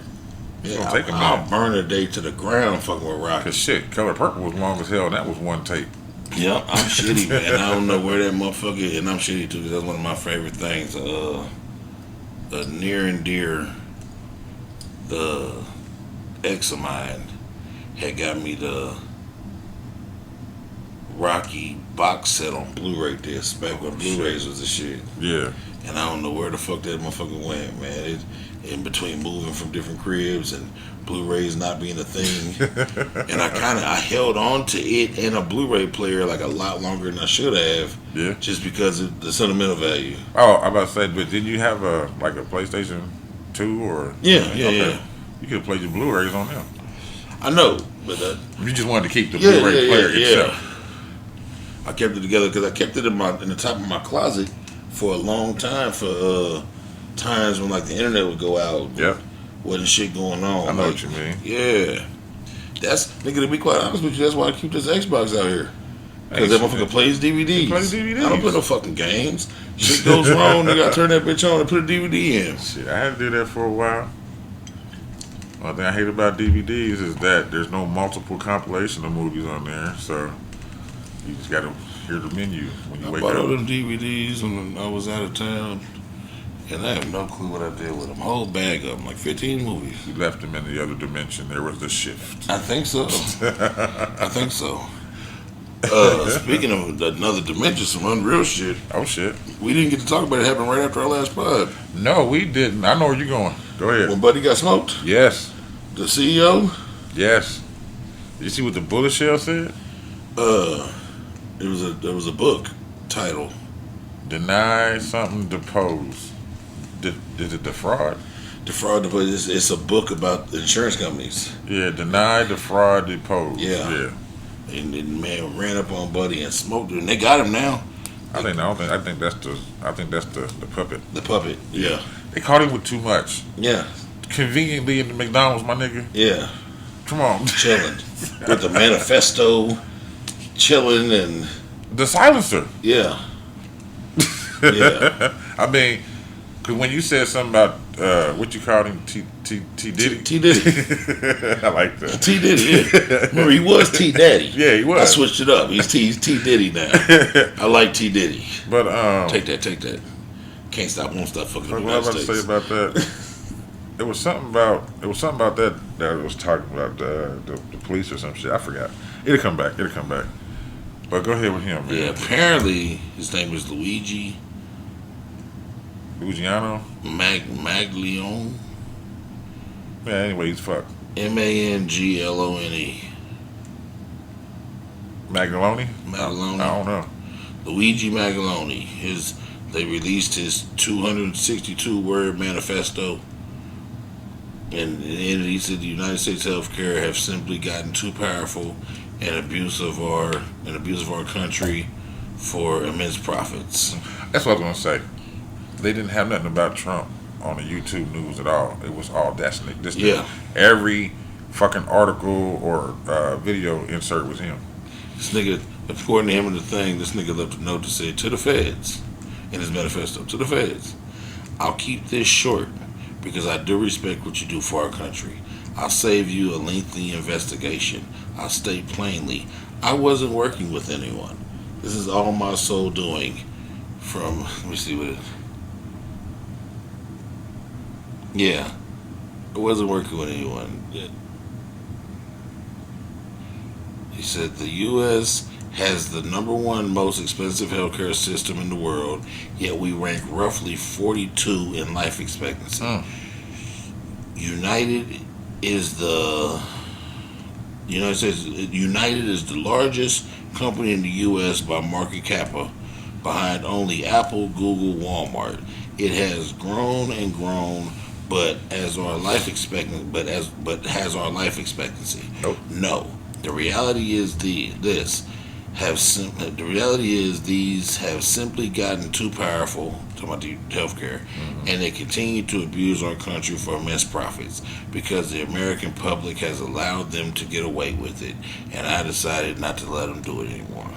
It's gonna take a minute. I'll burn a day to the ground fucking with Rocky. Cause shit, Color Purple was long as hell, and that was one tape. Yeah, I'm shitty, man. I don't know where that motherfucker, and I'm shitty too, because that's one of my favorite things. Near and dear, the ex of mine had got me the Rocky box set on Blu-ray disc back when Blu-rays was the shit. Yeah. And I don't know where the fuck that motherfucker went, man. In between moving from different cribs and Blu-rays not being a thing, and I held on to it and a Blu-ray player like a lot longer than I should have. Yeah. Just because of the sentimental value. Oh, I'm about to say, but did you have a PlayStation 2 or? Yeah. You could have played your Blu-rays on them. I know, but you just wanted to keep the Blu-ray player itself. I kept it together because I kept it in the top of my closet for a long time for times when like the internet would go out. Yep. Wasn't shit going on. I know what you mean. Yeah. That's, nigga, to be quite honest with you, that's why I keep this Xbox out here. Because that motherfucker plays DVDs. I don't play no fucking games. Shit goes wrong, nigga, I turn that bitch on and put a DVD in. Shit, I had to do that for a while. One thing I hate about DVDs is that there's no multiple compilation of movies on there, so you just gotta hear the menu when you wake up. I bought all them DVDs when I was out of town. And I have no clue what I did with them. Whole bag of them, like 15 movies. You left them in the other dimension. There was the shift. I think so. Speaking of another dimension, some unreal shit. Oh, shit. We didn't get to talk about it. It happened right after our last pod. No, we didn't. I know where you're going. Go ahead. When Buddy got smoked? Yes. The CEO? Yes. Did you see what the bullet shell said? There was a book title. Deny something, depose. Did it defraud? Defraud, it's a book about insurance companies. Yeah, deny, defraud, depose. Yeah. And the man ran up on Buddy and smoked him. And they got him now. I think that's the puppet. The puppet, yeah. They caught him with too much. Yeah. Conveniently in the McDonald's, my nigga. Yeah. Come on. Chilling. With the manifesto. Chilling and... The silencer. Yeah. Yeah. I mean... Because when you said something about, what you called him, T Diddy? T Diddy. I like that. T Diddy, yeah. Remember, he was T Daddy. Yeah, he was. I switched it up. He's T Diddy now. I like T Diddy. But, Take that. Can't stop, won't stop fucking what the I was United about to say about that, it was something about that I was talking about, the police or some shit. I forgot. It'll come back. But go ahead with him, man. Yeah, apparently, his name is Luigi. Luciano? Maglione. Yeah, anyway, he's fucked. Manglone. Maglione? Maglione. I don't know. Luigi Maglione. They released his 262-word manifesto. And he said the United States healthcare have simply gotten too powerful and abuse of our country for immense profits. That's what I was going to say. They didn't have nothing about Trump on the YouTube news at all. It was all this nigga. Yeah. Every fucking article or video insert was him. This nigga, according to him in the thing, this nigga left a note to say to the feds in his manifesto, to the feds, I'll keep this short because I do respect what you do for our country. I'll save you a lengthy investigation. I'll state plainly, I wasn't working with anyone. This is all my soul doing from, let me see what it is. Yeah, I wasn't working with anyone. He said the U.S. has the #1 most expensive healthcare system in the world, yet we rank roughly 42 in life expectancy. United is the largest company in the U.S. by market cap, behind only Apple, Google, Walmart. It has grown and grown. But has our life expectancy? Nope. No. The reality is these have simply gotten too powerful. Talking about the healthcare, and they continue to abuse our country for immense profits because the American public has allowed them to get away with it, and I decided not to let them do it anymore.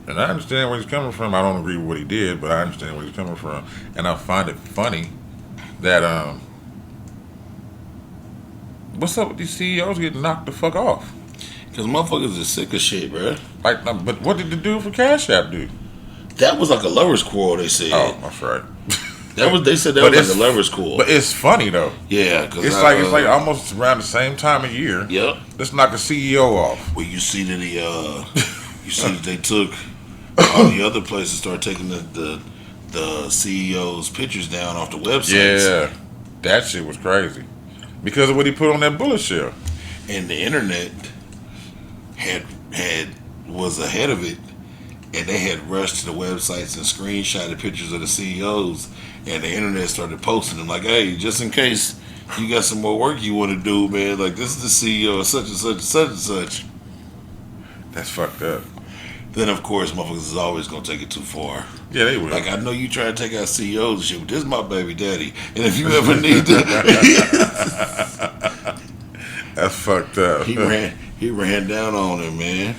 And I understand where he's coming from. I don't agree with what he did, but I understand where he's coming from. And I find it funny that, what's up with these CEOs getting knocked the fuck off? Because motherfuckers is sick of shit, bro. Like, but what did the dude for Cash App do? That was like a lover's quarrel, they said. Oh, that's right. That was they said that But was like it's a lover's call. But it's funny though. Yeah, cause It's like almost around the same time of year. Yep. Let's knock a CEO off. Well, you see that you see that they took all the other places started taking the CEO's pictures down off the websites. Yeah, that shit was crazy because of what he put on that bullet shell. And the internet was ahead of it, and they had rushed to the websites and screenshotted pictures of the CEOs, and the internet started posting them like, "Hey, just in case you got some more work you want to do, man. Like this is the CEO of such and such and such and such." That's fucked up. Then of course, motherfuckers is always gonna take it too far. Yeah, they will. Like I know you try to take out CEOs and shit, but this is my baby daddy, and if you ever need to, that's fucked up. he ran down on him, man.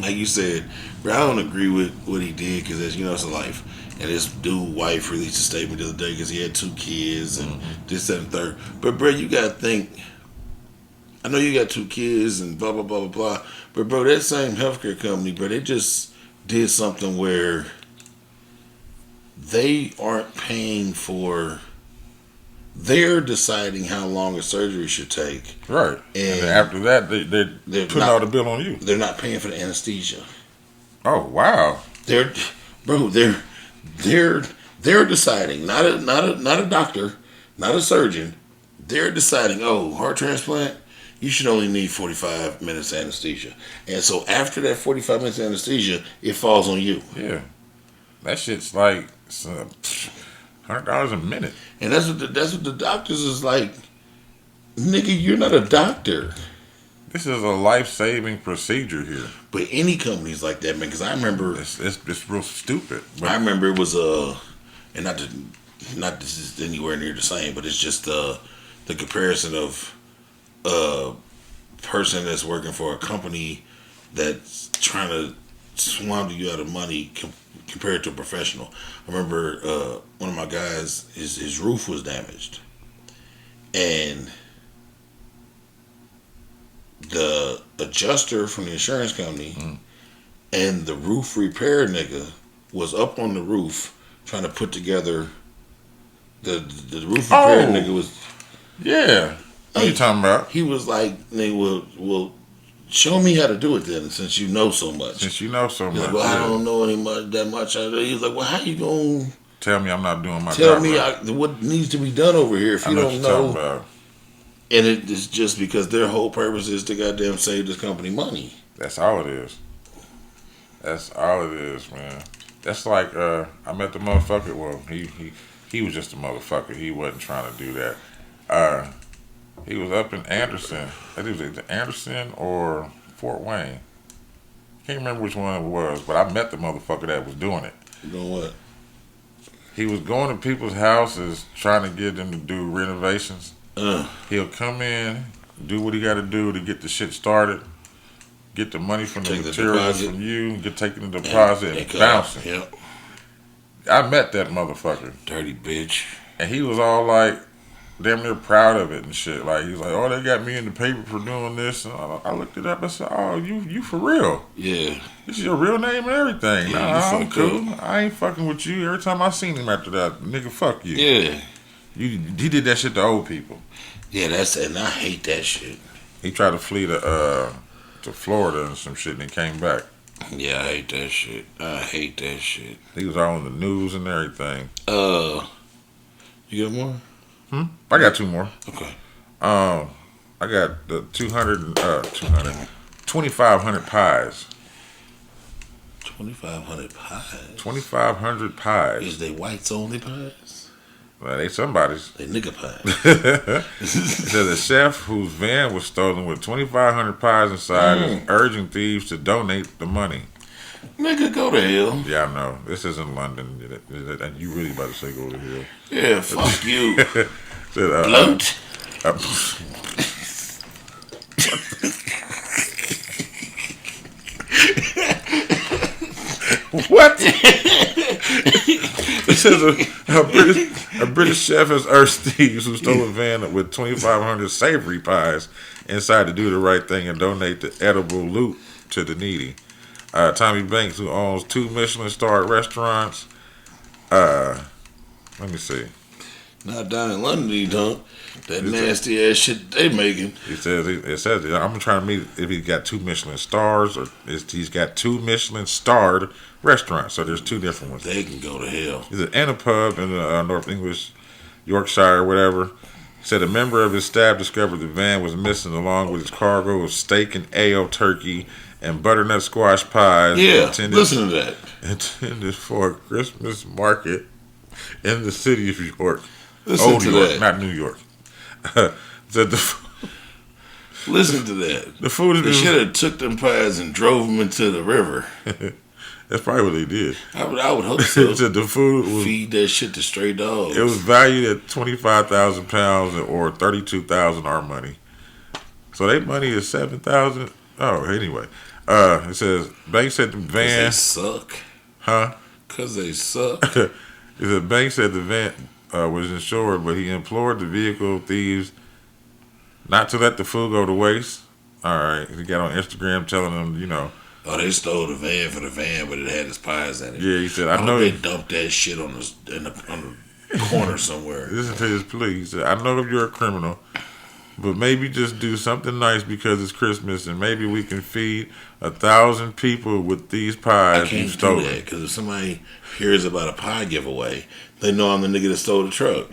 Like you said, bro, I don't agree with what he did because it's a life. And this dude wife released a statement the other day because he had 2 kids and this, that, and third. But bro, you gotta think. I know you got 2 kids and blah blah blah blah blah. But bro, that same healthcare company, bro, they just did something where they aren't paying for. They're deciding how long a surgery should take. Right. And then after that, they're putting all the bill on you. They're not paying for the anesthesia. Oh wow. They're deciding, not a doctor, not a surgeon. They're deciding, oh, heart transplant, you should only need 45 minutes anesthesia. And so after that 45 minutes anesthesia, it falls on you. Yeah. That shit's like $100 a minute. And that's what the doctors is like, nigga, you're not a doctor. This is a life-saving procedure here. But any companies like that, man, because I remember it's real stupid. I remember it was and not this is anywhere near the same, but it's just the comparison of a person that's working for a company that's trying to swindle you out of money compared to a professional. I remember one of my guys, his roof was damaged, and the adjuster from the insurance company and the roof repair nigga was up on the roof trying to put together the roof repair nigga was. Yeah. What are you talking about? He was like, nigga, well, show me how to do it then, since you know so much. Since you know so much. Like, well, I don't know that much. He's like, well, how you gonna tell me I'm not doing my job? Tell me what needs to be done over here if you don't know. About. And it is just because their whole purpose is to goddamn save this company money. That's all it is. That's all it is, man. That's like I met the motherfucker. Well, he was just a motherfucker. He wasn't trying to do that. He was up in Anderson. I think it was either Anderson or Fort Wayne. Can't remember which one it was, but I met the motherfucker that was doing it. Doing what? He was going to people's houses trying to get them to do renovations. He'll come in, do what he got to do to get the shit started, get the money from the materials from you, taking the deposit and bouncing. Yep. I met that motherfucker. Dirty bitch. And he was all like, damn near proud of it and shit. Like, he's like, oh, they got me in the paper for doing this. And I looked it up and said, oh, you for real? Yeah. This is your real name and everything. Yeah, nah, I'm cool. I ain't fucking with you. Every time I seen him after that, nigga, fuck you. Yeah. He did that shit to old people. Yeah, and I hate that shit. He tried to flee to Florida and some shit and he came back. Yeah, I hate that shit. He was all on the news and everything. You got more? I got 2 more. Okay. I got the 2,500 pies. 2,500 pies? 2,500 pies. Is they whites only pies? Well, they somebody's. They nigga pies. It says a chef whose van was stolen with 2,500 pies inside is urging thieves to donate the money. Nigga, go to hell. Yeah, I know. This is in London. You really about to say go to hell. Yeah, fuck you. Said, Bloat. What? It says a British chef has urged thieves who stole a van with 2,500 savory pies inside to do the right thing and donate the edible loot to the needy. Tommy Banks, who owns 2 Michelin-starred restaurants, Let me see. Not down in London, you don't. That It's nasty ass shit they making. It says I'm trying to meet if he's got 2 Michelin stars or he's got 2 Michelin starred restaurants. So there's 2 different ones. They can go to hell. He's in a pub in North English, Yorkshire, whatever. Said a member of his staff discovered the van was missing along with its cargo of steak and ale turkey and butternut squash pies. Yeah, listen to that. Intended for a Christmas market in the city of York. Listen to York, that. not New York. Said Listen to that. The food They is should have took them pies and drove them into the river. That's probably what they did. I would hope so. Said the food was, feed that shit to stray dogs. it was valued at £25,000 or 32,000 our money. So their money is 7,000. Oh, anyway, it says bank said the van. They suck. Huh? Cause they suck. It said bank said the van was insured, but he implored the vehicle thieves not to let the food go to waste. All right, he got on Instagram telling them, Oh, they stole the van for the van, but it had his pies in it. Yeah, he said, I know they dumped that shit on the corner somewhere. Listen to his plea. He said, I know you're a criminal, but maybe just do something nice because it's Christmas, and maybe we can feed 1,000 people with these pies. I can't do that because if somebody hears about a pie giveaway, they know I'm the nigga that stole the truck.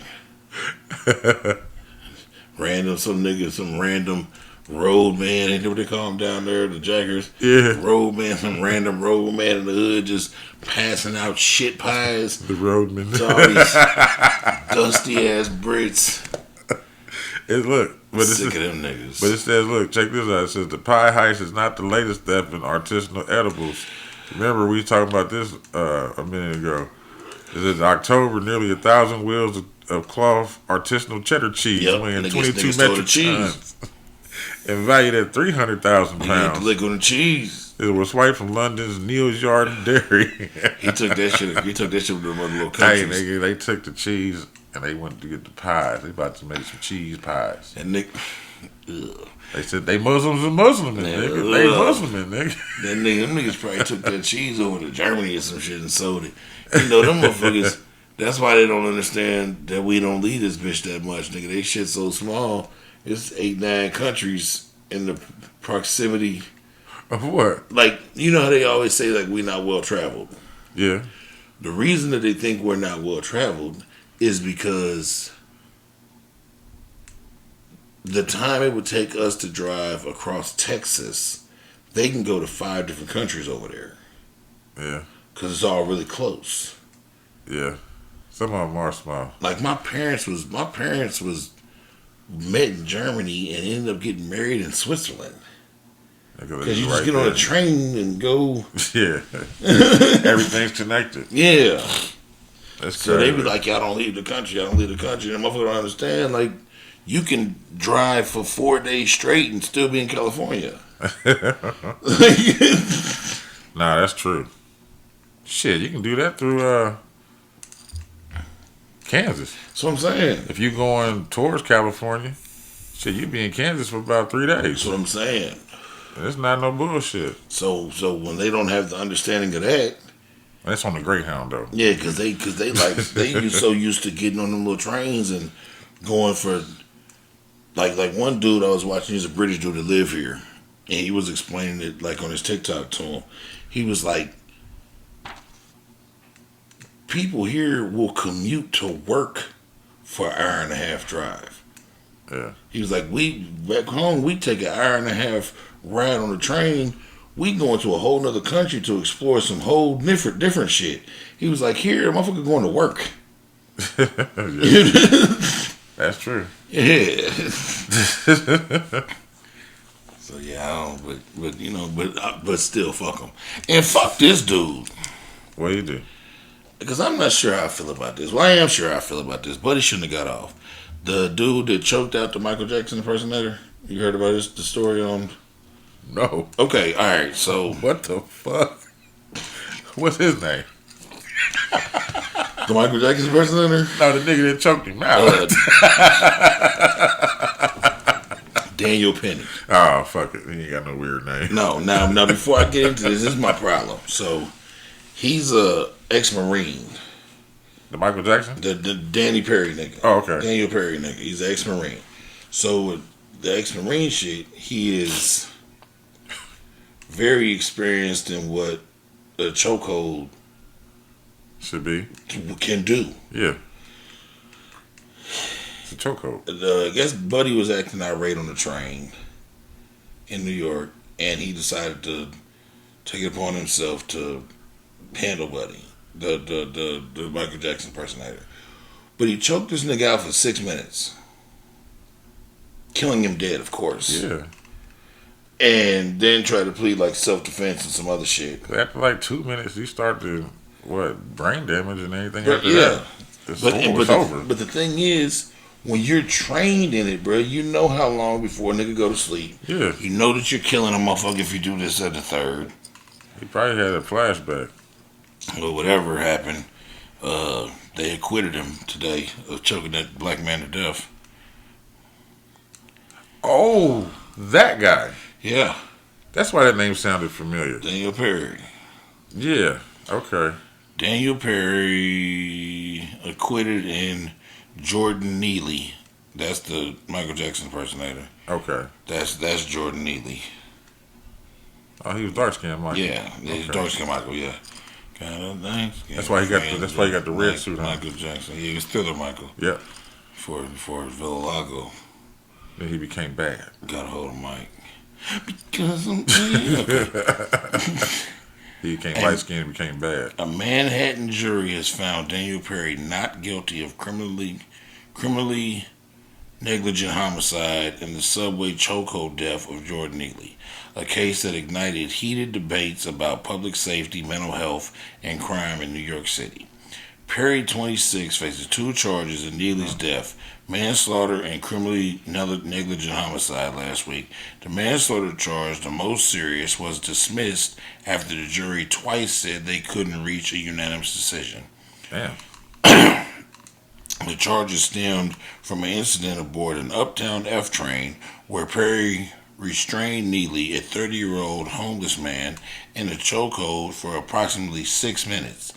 Some random road man, ain't that what they call him down there, the Jackers? Yeah. Road man, some random road man in the hood just passing out shit pies. The roadman. To all these dusty ass Brits. Sick of them niggas. But it says, look, check this out. It says the pie heist is not the latest theft in artisanal edibles. Remember, we talked about this a minute ago. It says October, nearly 1,000 wheels of cloth artisanal cheddar cheese weighing 22 metric tons and valued at 300,000 pounds. Lick on the cheese. It was swiped from London's Neal's Yard and Dairy. He took that shit. He took that shit to other little countries. Hey, nigga, they took the cheese and they went to get the pies. They about to make some cheese pies. And Nick, they said they Muslims and Muslims, nigga. They Muslim, nigga. Them niggas probably took that cheese over to Germany or some shit and sold it. You know, them motherfuckers. That's why they don't understand that we don't lead this bitch that much, nigga. They shit so small. It's 8-9 countries in the proximity of what? Like, you know how they always say like we not well traveled. Yeah. The reason that they think we're not well traveled is because the time it would take us to drive across Texas, they can go to 5 different countries over there. Yeah. Because it's all really close. Yeah. Some of them are small. Like my parents was met in Germany and ended up getting married in Switzerland. Because you just get on a train and go. Yeah. Everything's connected. Yeah. That's so they be like, y'all don't leave the country. And the motherfucker don't understand. Like, you can drive for 4 days straight and still be in California. Nah, that's true. Shit, you can do that through Kansas. That's what I'm saying. If you're going towards California, shit, you be in Kansas for about 3 days. That's what I'm saying. It's not no bullshit. So when they don't have the understanding of that, that's on the Greyhound though. Yeah, because they so used to getting on them little trains and going for like one dude I was watching. He's a British dude that live here, and he was explaining it like on his TikTok to him. He was like, people here will commute to work for an hour and a half drive. Yeah. He was like, we back home we take an hour and a half ride on the train. We go into a whole nother country to explore some whole different shit. He was like, here, motherfucker going to work. That's true. Yeah. So yeah, I don't, but still, fuck him. And fuck this dude. What do you do? Because I'm not sure how I feel about this. Well, I am sure how I feel about this, but he shouldn't have got off. The dude that choked out the Michael Jackson impersonator. You heard about this? The story on... No. Okay, all right, so... What the fuck? What's his name? The Michael Jackson impersonator? No, the nigga that choked him out. Daniel Penny. Oh, fuck it. He ain't got no weird name. No, now before I get into this is my problem. So, he's a ex-Marine. The Michael Jackson? The Danny Perry nigga. Oh, okay. Daniel Perry nigga. He's an ex-Marine. So with the ex-Marine shit, he is very experienced in what a chokehold should be. Can do. Yeah. It's a chokehold. I guess Buddy was acting irate on the train in New York, and he decided to take it upon himself to handle Buddy, the Michael Jackson impersonator. But he choked this nigga out for 6 minutes, killing him dead, of course. Yeah. And then tried to plead like self-defense and some other shit. After like 2 minutes, you start to brain damage and anything after that. It's over. But the thing is, when you're trained in it, bro, you know how long before a nigga go to sleep. Yeah. You know that you're killing a motherfucker if you do this at the third. He probably had a flashback. Well, whatever happened, they acquitted him today of choking that black man to death. Oh, that guy. Yeah. That's why that name sounded familiar. Daniel Perry. Yeah. Okay. Daniel Perry acquitted in Jordan Neely. That's the Michael Jackson impersonator. Okay. That's Jordan Neely. Oh, he was dark skinned Michael. Yeah, okay. Dark skinned Michael. Yeah. Kind of thing. That's why he got the red suit on. Michael Jackson. Yeah, he was Thriller Michael. Yeah. For Villalago. Then he became bad. Got a hold of Mike. Because I'm okay. He became light skinned and became bad. A Manhattan jury has found Daniel Perry not guilty of criminally negligent homicide in the subway chokehold death of Jordan Neely, a case that ignited heated debates about public safety, mental health, and crime in New York City. Perry, 26, faces 2 charges in Neely's death, manslaughter and criminally negligent homicide last week. The manslaughter charge, the most serious, was dismissed after the jury twice said they couldn't reach a unanimous decision. Damn. The charges stemmed from an incident aboard an Uptown F train where Perry restrained Neely, a 30-year-old homeless man, in a chokehold for approximately 6 minutes.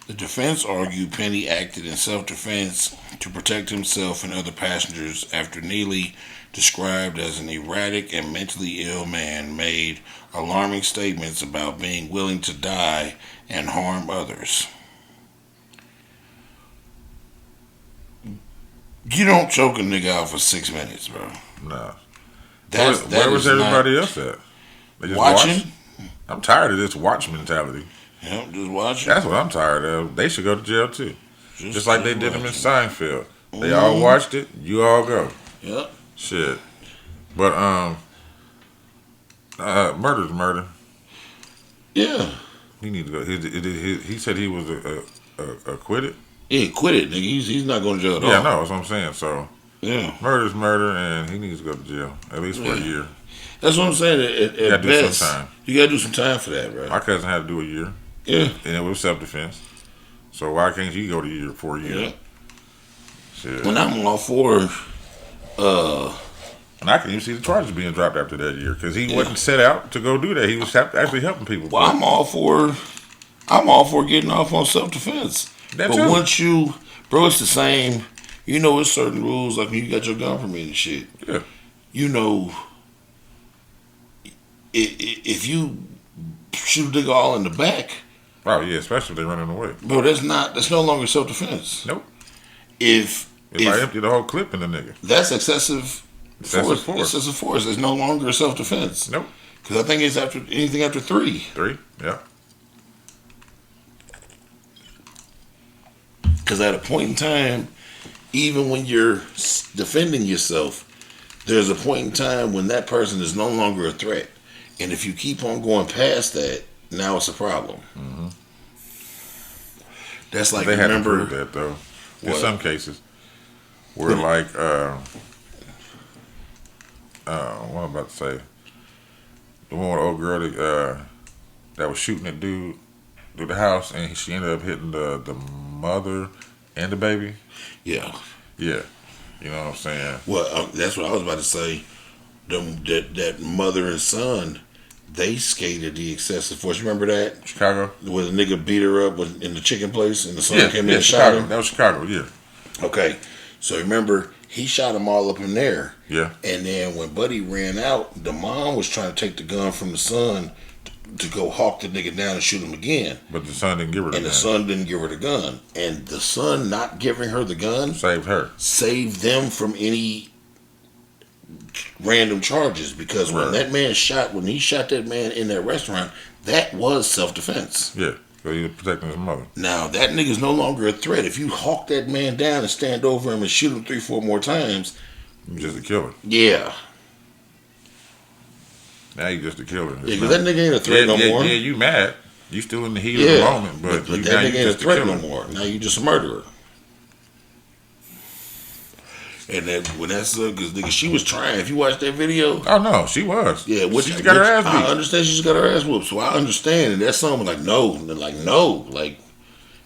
The defense argued Penny acted in self-defense to protect himself and other passengers after Neely, described as an erratic and mentally ill man, made alarming statements about being willing to die and harm others. You don't choke a nigga out for 6 minutes, bro. No. Where was everybody else at? They just watching? Watched? I'm tired of this watch mentality. Yep, just watching. That's what I'm tired of. They should go to jail too. Just like they did them in Seinfeld. They all watched it. You all go. Yep. Shit. But murder's murder. Yeah. He need to go. He said he was acquitted. He acquitted, nigga. He's not going to jail at all. Yeah, no, that's what I'm saying. So yeah, murder's murder, and he needs to go to jail at least for a year. That's what I'm saying. At do best, some time. You gotta do some time for that, bro. My cousin had to do a year. Yeah. And it was self-defense. So why can't you go to a year for a year? Yeah. Shit. When I'm all for, and I can even see the charges being dropped after that year because he wasn't set out to go do that. He was actually helping people. Well, I'm all for getting off on self-defense. But once you, bro, it's the same. You know, it's certain rules like when you got your gun permit and shit. Yeah. You know, if you shoot a nigga all in the back. Oh yeah, especially if they're running away. Bro, that's no longer self-defense. Nope. If I empty the whole clip in the nigga. That's excessive force. Excessive force. It's no longer self-defense. Nope. Because I think it's anything after 3. 3, yeah. Because at a point in time, even when you're defending yourself, there's a point in time when that person is no longer a threat. And if you keep on going past that, now it's a problem. Mm-hmm. That's like, they had to prove that, though. In some cases. Where, like, what I'm about to say. The one with the old girl that was shooting that dude through the house, and she ended up hitting the mother and the baby. Yeah. Yeah. You know what I'm saying? Well, that's what I was about to say. That mother and son, they skated the excessive force. You remember that? Chicago. Where the nigga beat her up in the chicken place and the son Yeah, came in yeah, and shot Chicago. him? That was Chicago. Yeah. Okay. So remember, he shot them all up in there. Yeah. And then when Buddy ran out, the mom was trying to take the gun from the son to go hawk the nigga down and shoot him again. But the son didn't give her the gun. And the son didn't give her the gun. And the son not giving her the gun Saved her. saved them from any random charges. Because when he shot that man in that restaurant, that was self-defense. Yeah. So he was protecting his mother. Now, that nigga's no longer a threat. If you hawk that man down and stand over him and shoot him 3-4 more times, You're just a killer. yeah. Now you just a killer. Yeah, because that nigga ain't a threat no more. Yeah, you mad. You still in the heat of the moment, but that now nigga you ain't a just threat killer. no more. Now you just a murderer. And then when that's because nigga, she was trying. If you watch that video, Oh no, she was. yeah, she just got her ass beat. I understand she just got her ass whooped, so I understand. And that song was like no,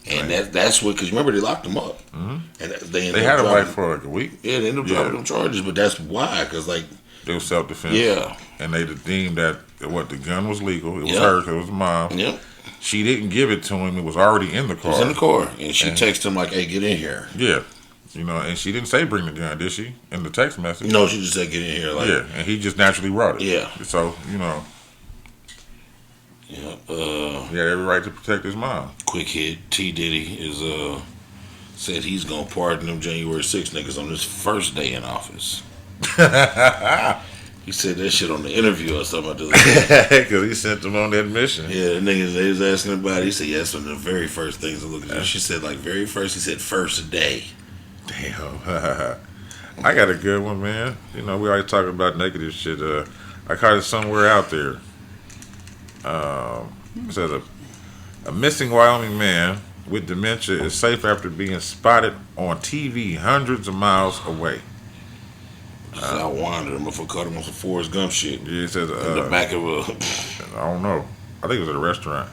and that's what, because remember they locked him up, and they had him like for like a week. Yeah, they ended up dropping them charges, but that's why, because like it was self defense. Yeah, and they deemed that the gun was legal. It was Yep. hers. It was the mom. Yep. She didn't give it to him. It was already in the car. It was in the car, and she texted him like, "Hey, get in here." Yeah. And she didn't say bring the gun, did she? In the text message. No, she just said get in here. Like, yeah, and he just naturally brought it. Yeah. So, Yeah. he had every right to protect his mom. Quick hit. T Diddy is said he's gonna pardon them January 6 niggas on his first day in office. He said that shit on the interview or something. Because he sent them on that mission. Yeah, the niggas they was asking about it. He said, yes, one of the very first things I looked at. She said, like, very first. He said, first day. Damn. I got a good one, man. We always talk about negative shit. I caught it somewhere out there. It says a missing Wyoming man with dementia is safe after being spotted on TV hundreds of miles away. I wandered him if I caught him on some Forrest Gump shit. Yeah, it says in the back of a. I don't know. I think it was at a restaurant.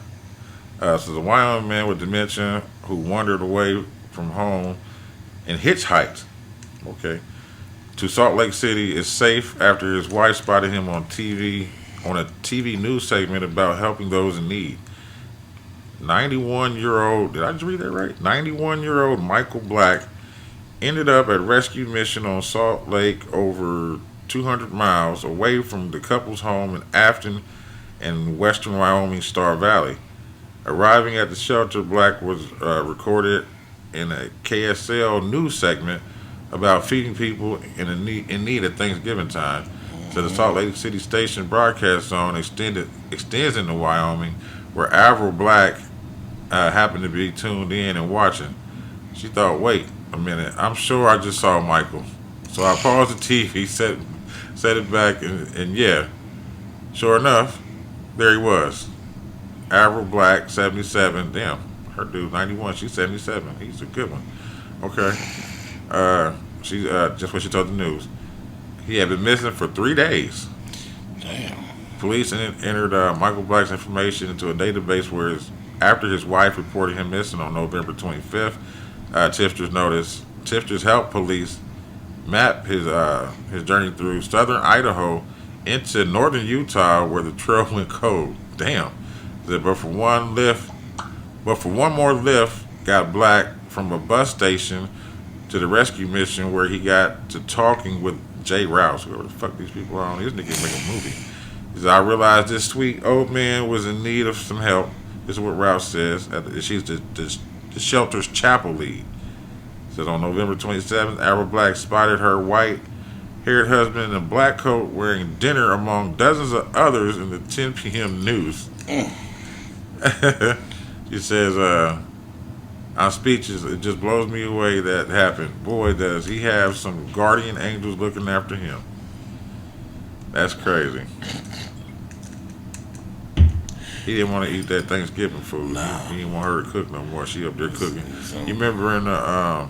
So the Wyoming man with dementia who wandered away from home and hitchhiked, to Salt Lake City is safe after his wife spotted him on a TV news segment about helping those in need. 91-year-old, did I just read that right? 91-year-old Michael Black ended up at rescue mission on Salt Lake, over 200 miles away from the couple's home in Afton and western Wyoming Star Valley. Arriving at the shelter, Black was recorded in a KSL news segment about feeding people in need at Thanksgiving time. So the Salt Lake City station broadcast zone extends into Wyoming, where Avril Black happened to be tuned in and watching. She thought, wait a minute, I'm sure I just saw Michael. So I paused the TV, set it back, and yeah, sure enough, there he was. Avril Black, 77. Damn, her dude, 91. She's 77. He's a good one. Okay. She just what she told the news. He had been missing for 3 days. Damn. Police entered Michael Black's information into a database where after his wife reported him missing on November 25th, tipsters helped police map his journey through southern Idaho into northern Utah, where the trail went cold. Damn. But for one more lift, got Black from a bus station to the rescue mission, where he got to talking with Jay Rouse, whoever the fuck these people are on. This nigga make a movie. He said, I realized this sweet old man was in need of some help. This is what Rouse says. She's the shelter's chapel lead. Says on November 27th, Avril Black spotted her white-haired husband in a black coat wearing dinner among dozens of others in the 10 p.m. news. She says, I'm speechless. It just blows me away that happened. Boy, does he have some guardian angels looking after him. That's crazy. He didn't want to eat that Thanksgiving food. Nah. He didn't want her to cook no more. She up there cooking. You remember in the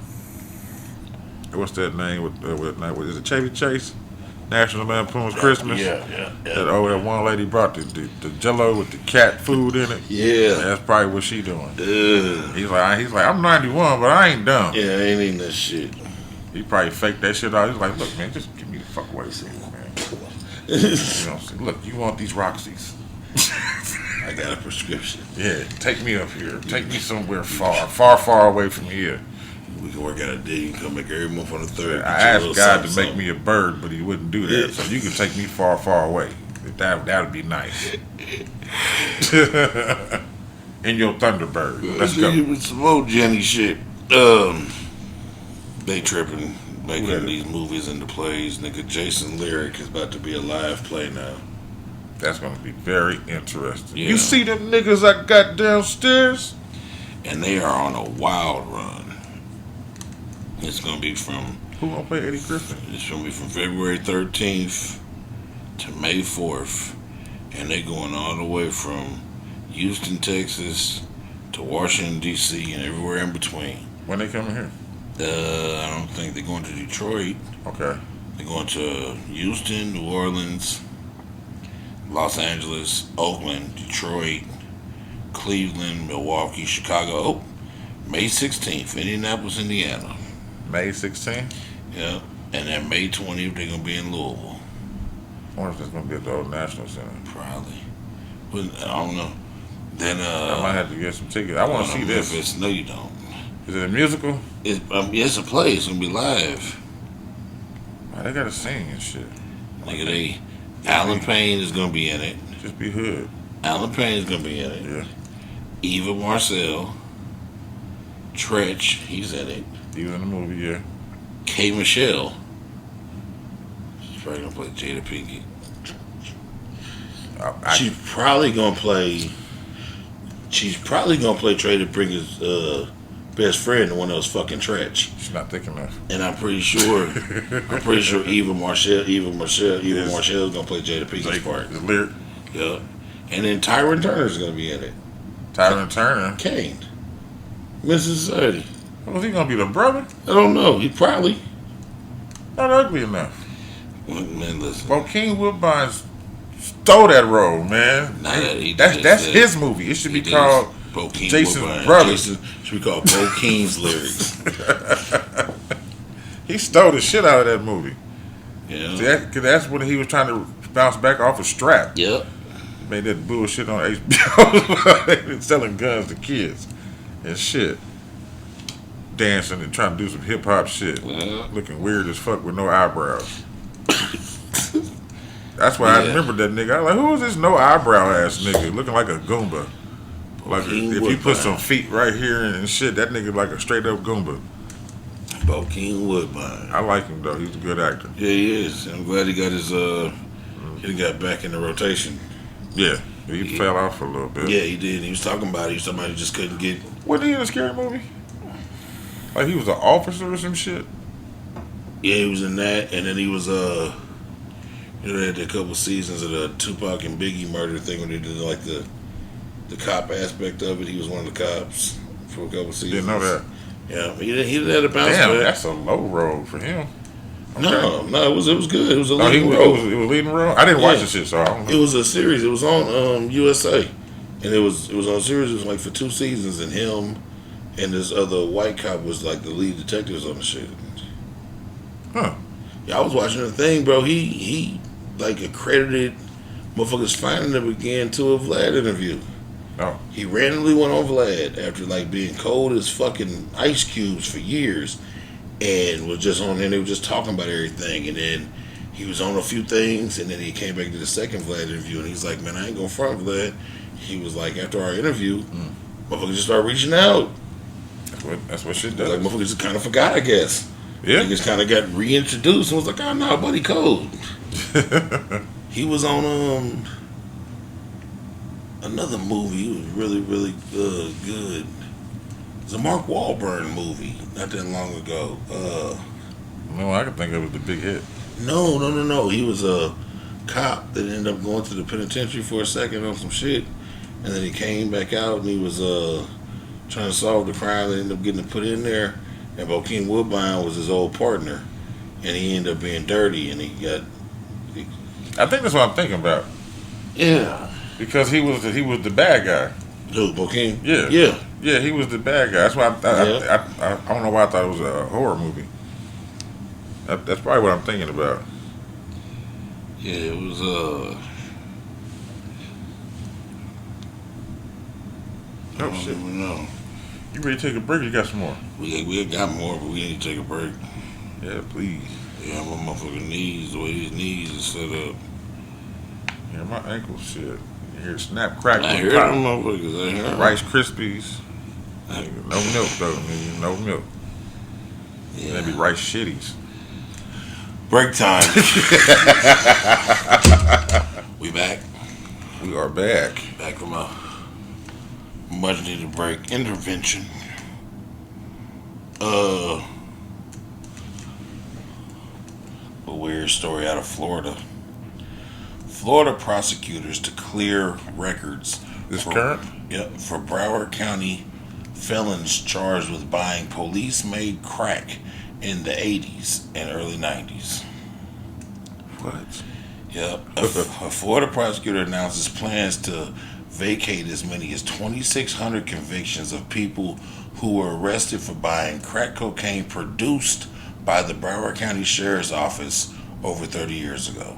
what's that name with is it Chevy Chase? National Lampoon's Christmas. Yeah. That one lady brought the Jello with the cat food in it. Yeah. That's probably what she doing. Ugh. He's like, I'm 91, but I ain't dumb. Yeah, I ain't eating that shit. He probably faked that shit out. He's like, look, man, just give me the fuck away from me, man. Look, you want these Roxy's? I got a prescription. Yeah, take me up here. Take me somewhere far away from here. We can work out a deal. You can come back every month on the 3rd. I asked God to make me a bird, but He wouldn't do that. So you can take me far away. That would be nice. In your Thunderbird. Let's go. Some old Jenny shit. They tripping, making these movies into plays. Nigga, Jason Lyric is about to be a live play now. That's going to be very interesting. Yeah. You see them niggas I got downstairs? And they are on a wild run. It's going to be from... Who going to play Eddie Griffin? It's going to be from February 13th to May 4th. And they going all the way from Houston, Texas to Washington, D.C. and everywhere in between. When they coming here? I don't think they're going to Detroit. Okay. They're going to Houston, New Orleans, Los Angeles, Oakland, Detroit, Cleveland, Milwaukee, Chicago. Oh, May 16th, Indianapolis, Indiana. May 16th? Yeah. And then May 20th, they're going to be in Louisville. I wonder if it's going to be at the Old National Center. Probably. But I don't know. Then, I might have to get some tickets. I want to see this. No, you don't. Is it a musical? It's a play. It's going to be live. Man, they got to sing and shit. Nigga, Alan Payne is going to be in it. Just be hood. Alan Payne is going to be in it. Yeah. Eva Marcel. Tretch, he's in it. He was in the movie, yeah. K. Michelle. She's probably going to play Jada Pinkett. She's probably going to play Jada Pinkett's best friend, the one that was fucking Tretch. She's not thick enough. And I'm pretty sure Eva Marcel is gonna play Jada Pinkett's part. The lyric. Yeah. And then Tyron Turner's gonna be in it. Tyron Turner. Kane. Mrs. Society. Was he gonna be the brother? I don't know. He probably. Not ugly enough. Man, listen. Joaquin Woodbine stole that role, man. That's his movie. It should be called Jason's Brother. Should be called Bo Keen's Lyrics. He stole the shit out of that movie. Yeah. See, that's when he was trying to bounce back off a strap. Yep. Made that bullshit on HBO. They been selling guns to kids and shit. Dancing and trying to do some hip hop shit. Looking weird as fuck with no eyebrows. That's why I remember that nigga. I was like, who is this no eyebrow ass nigga looking like a Goomba? Like if you put some feet right here and shit, that nigga like a straight up Goomba. Joaquin Woodbine. I like him though. He's a good actor. Yeah, he is. I'm glad he got his he got back in the rotation. Yeah, he fell off for a little bit. Yeah, he did. He was talking about it. He was talking about he just couldn't get. Wasn't he in a scary movie? Like he was an officer or some shit. Yeah, he was in that, and then he was they had a couple seasons of the Tupac and Biggie murder thing when they did like the cop aspect of it. He was one of the cops for a couple seasons. Didn't know that. Yeah, he didn't have a bounce back. Damn, that's a low road for him. Okay. No, it was good. It was a leading role. It was leading role. I didn't watch the shit, so I don't know. It was a series. It was on USA, and it was on a series. It was like for 2 seasons, and him and this other white cop was like the lead detectives on the shit. Huh? Yeah, I was watching the thing, bro. He like accredited motherfuckers finding him again to a Vlad interview. Oh. He randomly went on Vlad after like being cold as fucking ice cubes for years, and was just on there. They were just talking about everything, and then he was on a few things, and then he came back to the second Vlad interview, and he's like, "Man, I ain't gonna front Vlad." He was like, after our interview, motherfuckers just started reaching out. That's what shit does. Like motherfuckers just kind of forgot, I guess. Yeah. Niggas kind of got reintroduced and was like, "Oh no, buddy, cold." He was on another movie. It was really, really good. It's a Mark Wahlberg movie not that long ago. No, I can think of it the Big Hit. No. He was a cop that ended up going to the penitentiary for a second on some shit, and then he came back out and he was trying to solve the crime that ended up getting put in there. And Joaquin Woodbine was his old partner, and he ended up being dirty, and I think that's what I'm thinking about. Yeah. Because he was the bad guy. Who, Joaquin? Yeah, he was the bad guy. That's why I don't know why I thought it was a horror movie. That's probably what I'm thinking about. Yeah, it was I Oh don't shit! even know. You ready to take a break? Or you got some more? We got more, but we need to take a break. Yeah, please. Yeah, my motherfucking knees, the way these knees is set up. Yeah, my ankle shit. You hear snap, crackle, I and hear them pop. motherfuckers. I hear them. Rice Krispies. Nigga, no milk though, nigga. No milk. Yeah. Maybe rice shitties. Break time. We back. We are back. Back from a much needed break. Intervention. A weird story out of Florida. Florida prosecutors to clear records. This current? Yep, for Broward County felons charged with buying police-made crack in the 80s and early 90s. What? Yep. A Florida prosecutor announces plans to vacate as many as 2,600 convictions of people who were arrested for buying crack cocaine produced by the Broward County Sheriff's Office over 30 years ago.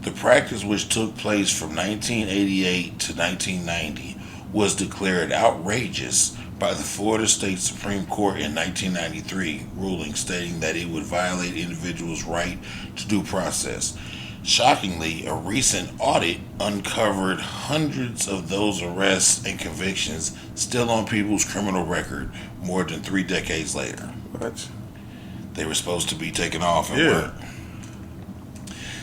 The practice, which took place from 1988 to 1990, was declared outrageous by the Florida State Supreme Court in 1993, ruling stating that it would violate individuals' right to due process. Shockingly, a recent audit uncovered hundreds of those arrests and convictions still on people's criminal record more than 3 decades later. What? They were supposed to be taken off and Yeah. weren't.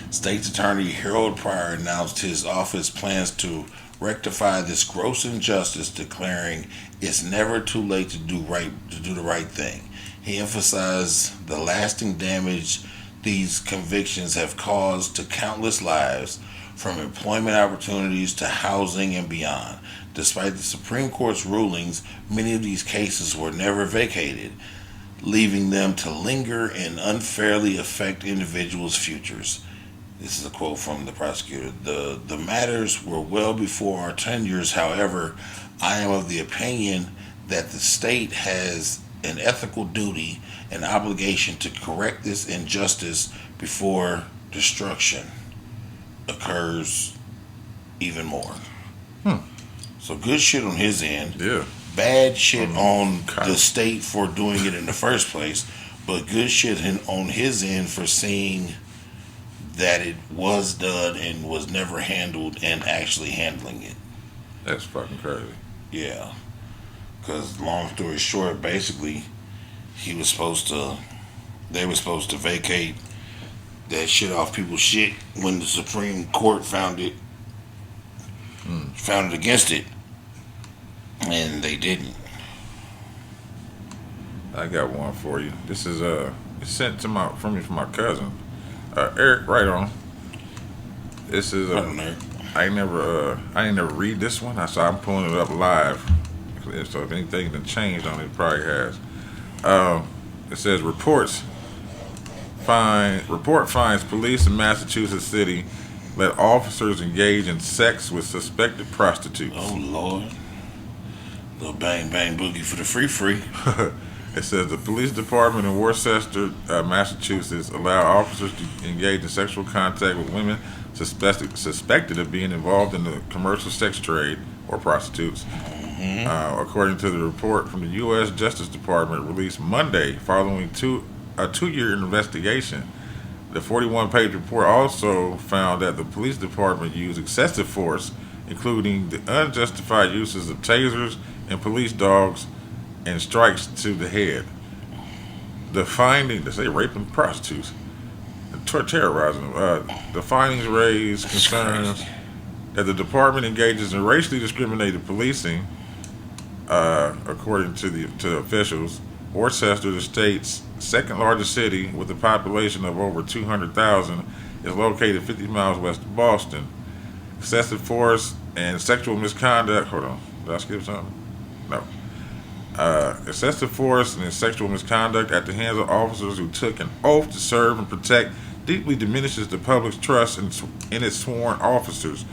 State's Attorney Harold Pryor announced his office plans to rectify this gross injustice, declaring it's never too late to do the right thing. He emphasized the lasting damage these convictions have caused to countless lives, from employment opportunities to housing and beyond. Despite the Supreme Court's rulings, many of these cases were never vacated, leaving them to linger and unfairly affect individuals' futures. This is a quote from the prosecutor. The matters were well before our tenures. However, I am of the opinion that the state has an ethical duty and obligation to correct this injustice before destruction occurs even more. So good shit on his end. Yeah. Bad shit on Okay. the state for doing it in the first place, but good shit on his end for seeing that it was done and was never handled and actually handling it. That's fucking crazy. Yeah. Because long story short, basically, they were supposed to vacate that shit off people's shit when the Supreme Court found it against it, and they didn't. I got one for you. This is it's sent to from my cousin, Eric. Right on. This is I ain't never read this one. So I'm pulling it up live. So if anything that changed on it, it probably has. It says report finds police in Massachusetts City let officers engage in sex with suspected prostitutes. Oh Lord. Little bang bang boogie for the free. It says the police department in Worcester, Massachusetts, allow officers to engage in sexual contact with women suspected of being involved in the commercial sex trade or prostitutes. According to the report from the U.S. Justice Department released Monday following a 2-year investigation. The 41-page report also found that the police department used excessive force, including the unjustified uses of tasers and police dogs and strikes to the head. The finding, they say raping prostitutes, terrorizing them. The findings raise concerns that the department engages in racially discriminated policing. According to officials, Worcester, the state's second largest city with a population of over 200,000, is located 50 miles west of Boston. Excessive force and sexual misconduct. Hold on, did I skip something? No. Excessive force and sexual misconduct at the hands of officers who took an oath to serve and protect deeply diminishes the public's trust in its sworn officers.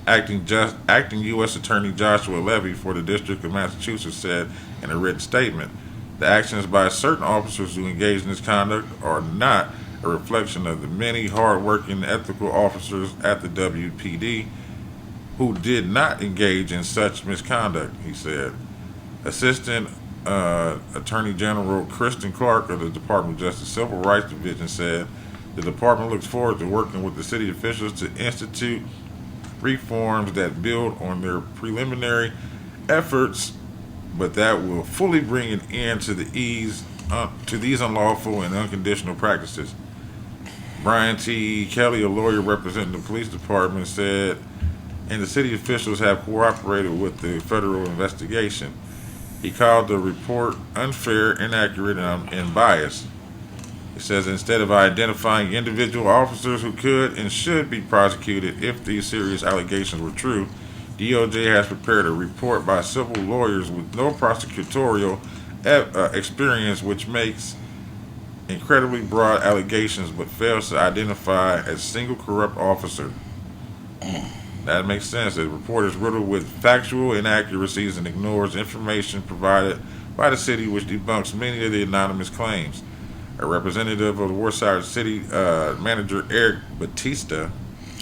Acting U.S. Attorney Joshua Levy for the District of Massachusetts said in a written statement, the actions by certain officers who engage in this conduct are not a reflection of the many hard-working, ethical officers at the WPD who did not engage in such misconduct, he said. Assistant Attorney General Kristen Clark of the Department of Justice Civil Rights Division said the department looks forward to working with the city officials to institute reforms that build on their preliminary efforts, but that will fully bring an end to these unlawful and unconditional practices. Brian T. Kelly, a lawyer representing the police department, said, and the city officials have cooperated with the federal investigation. He called the report unfair, inaccurate, and biased. He says instead of identifying individual officers who could and should be prosecuted if these serious allegations were true, DOJ has prepared a report by civil lawyers with no prosecutorial experience, which makes incredibly broad allegations but fails to identify a single corrupt officer. That makes sense. The report is riddled with factual inaccuracies and ignores information provided by the city, which debunks many of the anonymous claims. A representative of the Waterside City manager Eric Batista,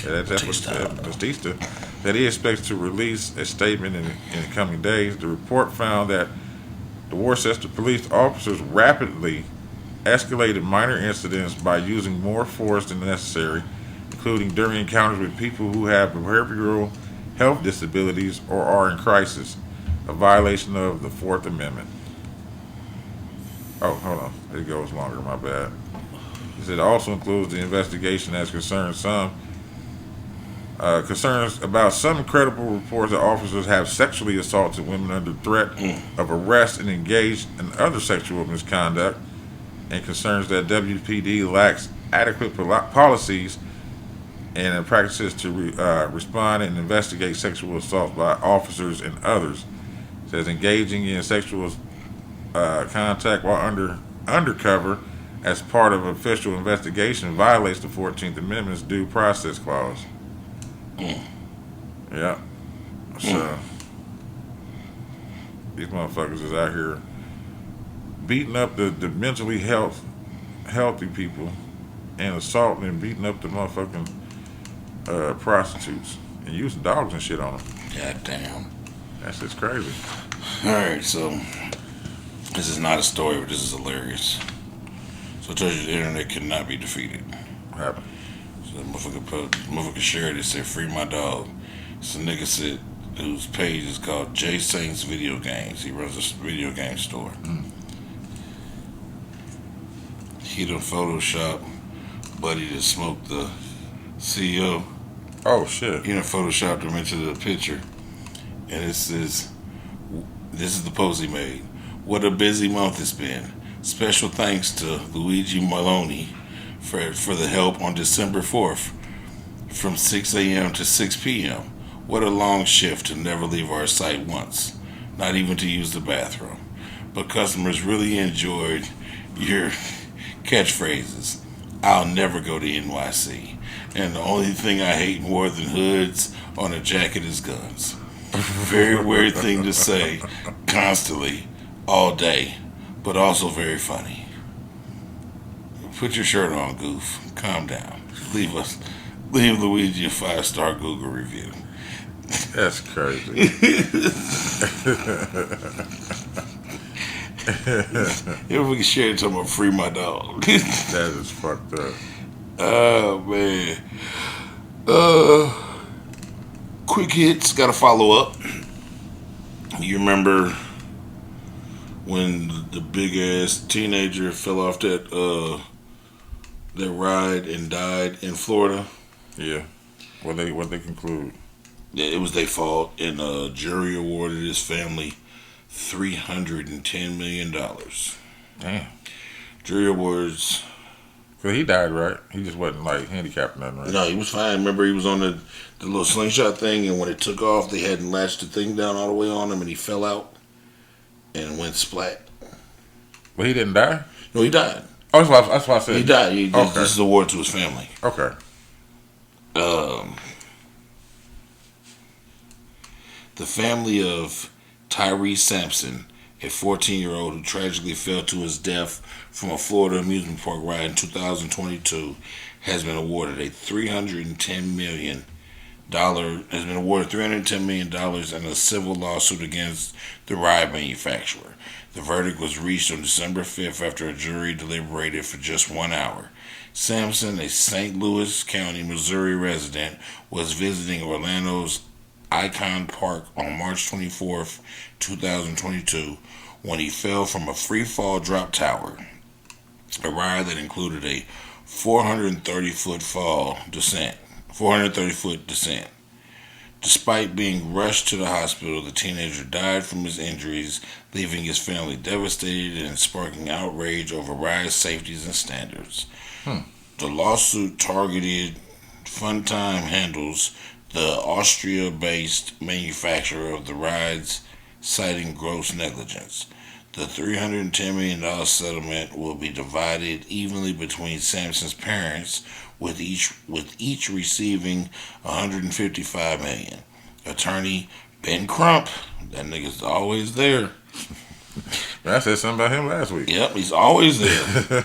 Batista, that he expects to release a statement in the coming days. The report found that the Worcester police officers rapidly escalated minor incidents by using more force than necessary, including during encounters with people who have behavioral health disabilities or are in crisis, a violation of the Fourth Amendment. Oh, hold on. It goes longer, my bad. He said it also includes the investigation as concerns about some incredible reports that officers have sexually assaulted women under threat of arrest and engaged in other sexual misconduct, and concerns that WPD lacks adequate policies and practices to respond and investigate sexual assault by officers and others. It says engaging in sexual contact while undercover as part of official investigation violates the 14th Amendment's due process clause. Yeah. So these motherfuckers is out here beating up the mentally healthy people and assaulting and beating up the motherfucking prostitutes and using dogs and shit on them. God damn. That's just crazy. Alright, so this is not a story, but this is hilarious. So I told you the internet cannot be defeated. What happened? So the motherfucker shared it, said, free my dog. So nigga said, whose page is called Jay Saints Video Games. He runs a video game store. He done Photoshop Buddy that smoked the CEO. Oh, shit. He done Photoshopped him into the picture. And it says, this is the post he made. What a busy month it's been. Special thanks to Luigi Maloney for the help on December 4th from 6 a.m. to 6 p.m. What a long shift to never leave our site once, not even to use the bathroom. But customers really enjoyed your catchphrases. I'll never go to NYC. And the only thing I hate more than hoods on a jacket is guns. Very weird thing to say constantly, all day, but also very funny. Put your shirt on, goof. Calm down. Leave Luigi a 5-star Google review. That's crazy. If we can share it, talking about free my dog. That is fucked up. Oh man. Quick hits. Got to follow up. You remember when the big ass teenager fell off that ride and died in Florida? Yeah. What they conclude? Yeah, it was their fault, and a jury awarded his family $310 million. Damn. Jury awards. Cause he died, right? He just wasn't like handicapped or nothing, right? No, he was fine. Remember, he was on the little slingshot thing, and when it took off, they hadn't latched the thing down all the way on him, and he fell out and went splat. But he didn't die? No, he died. Oh, that's what I said. He died. Okay. This is an award to his family. Okay. The family of Tyree Sampson, a 14-year-old who tragically fell to his death from a Florida amusement park ride in 2022, has been awarded a $310 million has been awarded $310 million in a civil lawsuit against the ride manufacturer. The verdict was reached on December 5th after a jury deliberated for just 1 hour. Sampson, a St. Louis County, Missouri resident, was visiting Orlando's Icon Park on March 24th, 2022, when he fell from a free-fall drop tower, a ride that included a 430-foot descent. Despite being rushed to the hospital, the teenager died from his injuries, leaving his family devastated and sparking outrage over ride safeties and standards. The lawsuit targeted Funtime Handles, the Austria-based manufacturer of the rides, citing gross negligence. The $310 million settlement will be divided evenly between Sampson's parents, with each receiving $155 million. Attorney Ben Crump, that nigga's always there. I said something about him last week. Yep, he's always there.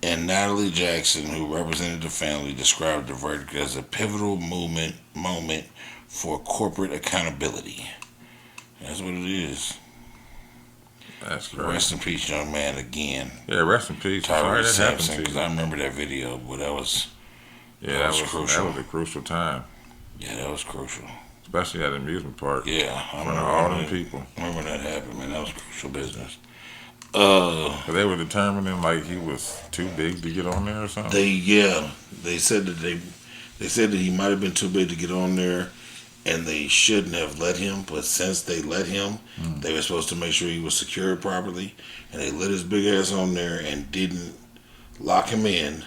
And Natalie Jackson, who represented the family, described the verdict as a pivotal moment for corporate accountability. That's what it is. That's crazy. Rest in peace, young man, again. Yeah, rest in peace. Tyrese That Sampson, because I remember that video, but that was crucial. That was a crucial time. Yeah, that was crucial. Especially at the amusement park. Yeah, I remember remember all them people. I remember that happened, man. That was crucial business. But they were determining like he was too big to get on there or something. They said that he might have been too big to get on there, and they shouldn't have let him. But since they let him, they were supposed to make sure he was secured properly, and they let his big ass on there and didn't lock him in.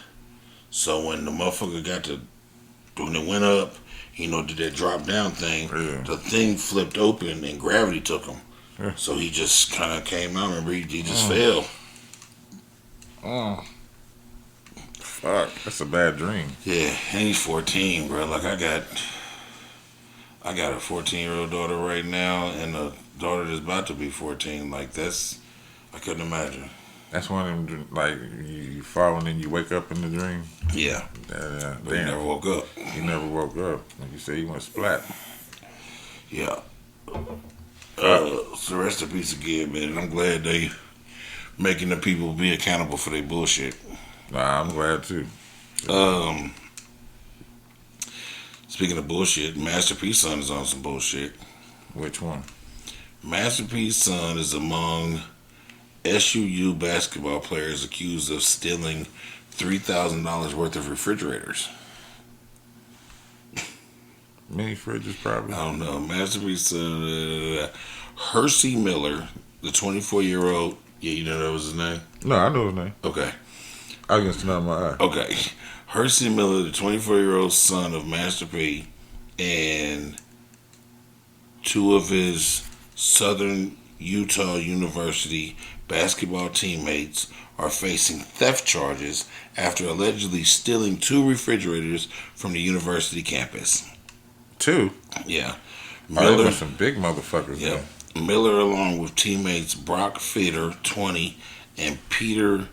So when the motherfucker when it went up, did that drop down thing, the thing flipped open and gravity took him. Yeah. So he just kind of came out. Remember, he just fell. Fuck, that's a bad dream. Yeah, and he's 14, bro. Like I got a 14-year-old daughter right now, and a daughter that's about to be 14. Like I couldn't imagine. That's one of them, like you fall and then you wake up in the dream. Yeah. But he never woke up. He never woke up. Like you say, he went splat. Yeah. So rest in peace again, man. And I'm glad they making the people be accountable for their bullshit. Nah, I'm glad too. Speaking of bullshit, Master P's son is on some bullshit. Which one? Master P's son is among SUU basketball players accused of stealing $3,000 worth of refrigerators. Many fridges, probably. I don't know. Master P's son, Hersey Miller, the 24-year-old. Yeah, you know that was his name? No, I know his name. Okay. I was going to out my eye. Okay. Hersey Miller, the 24-year-old son of Master P, and two of his Southern Utah University basketball teammates are facing theft charges after allegedly stealing 2 refrigerators from the university campus. 2? Yeah. Miller, oh, some big motherfuckers. Yeah. Miller, along with teammates Brock Fitter, 20, and Peter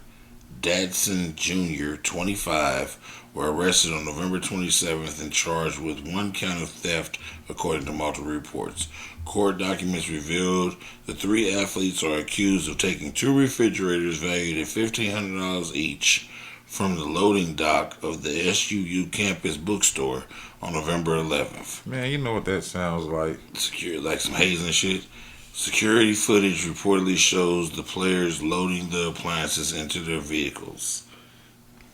Dadson Jr., 25, were arrested on November 27th and charged with 1 count of theft, according to multiple reports. Court documents revealed the 3 athletes are accused of taking 2 refrigerators valued at $1,500 each from the loading dock of the SUU campus bookstore on November 11th. Man, you know what that sounds like. Like some hazing shit. Security footage reportedly shows the players loading the appliances into their vehicles.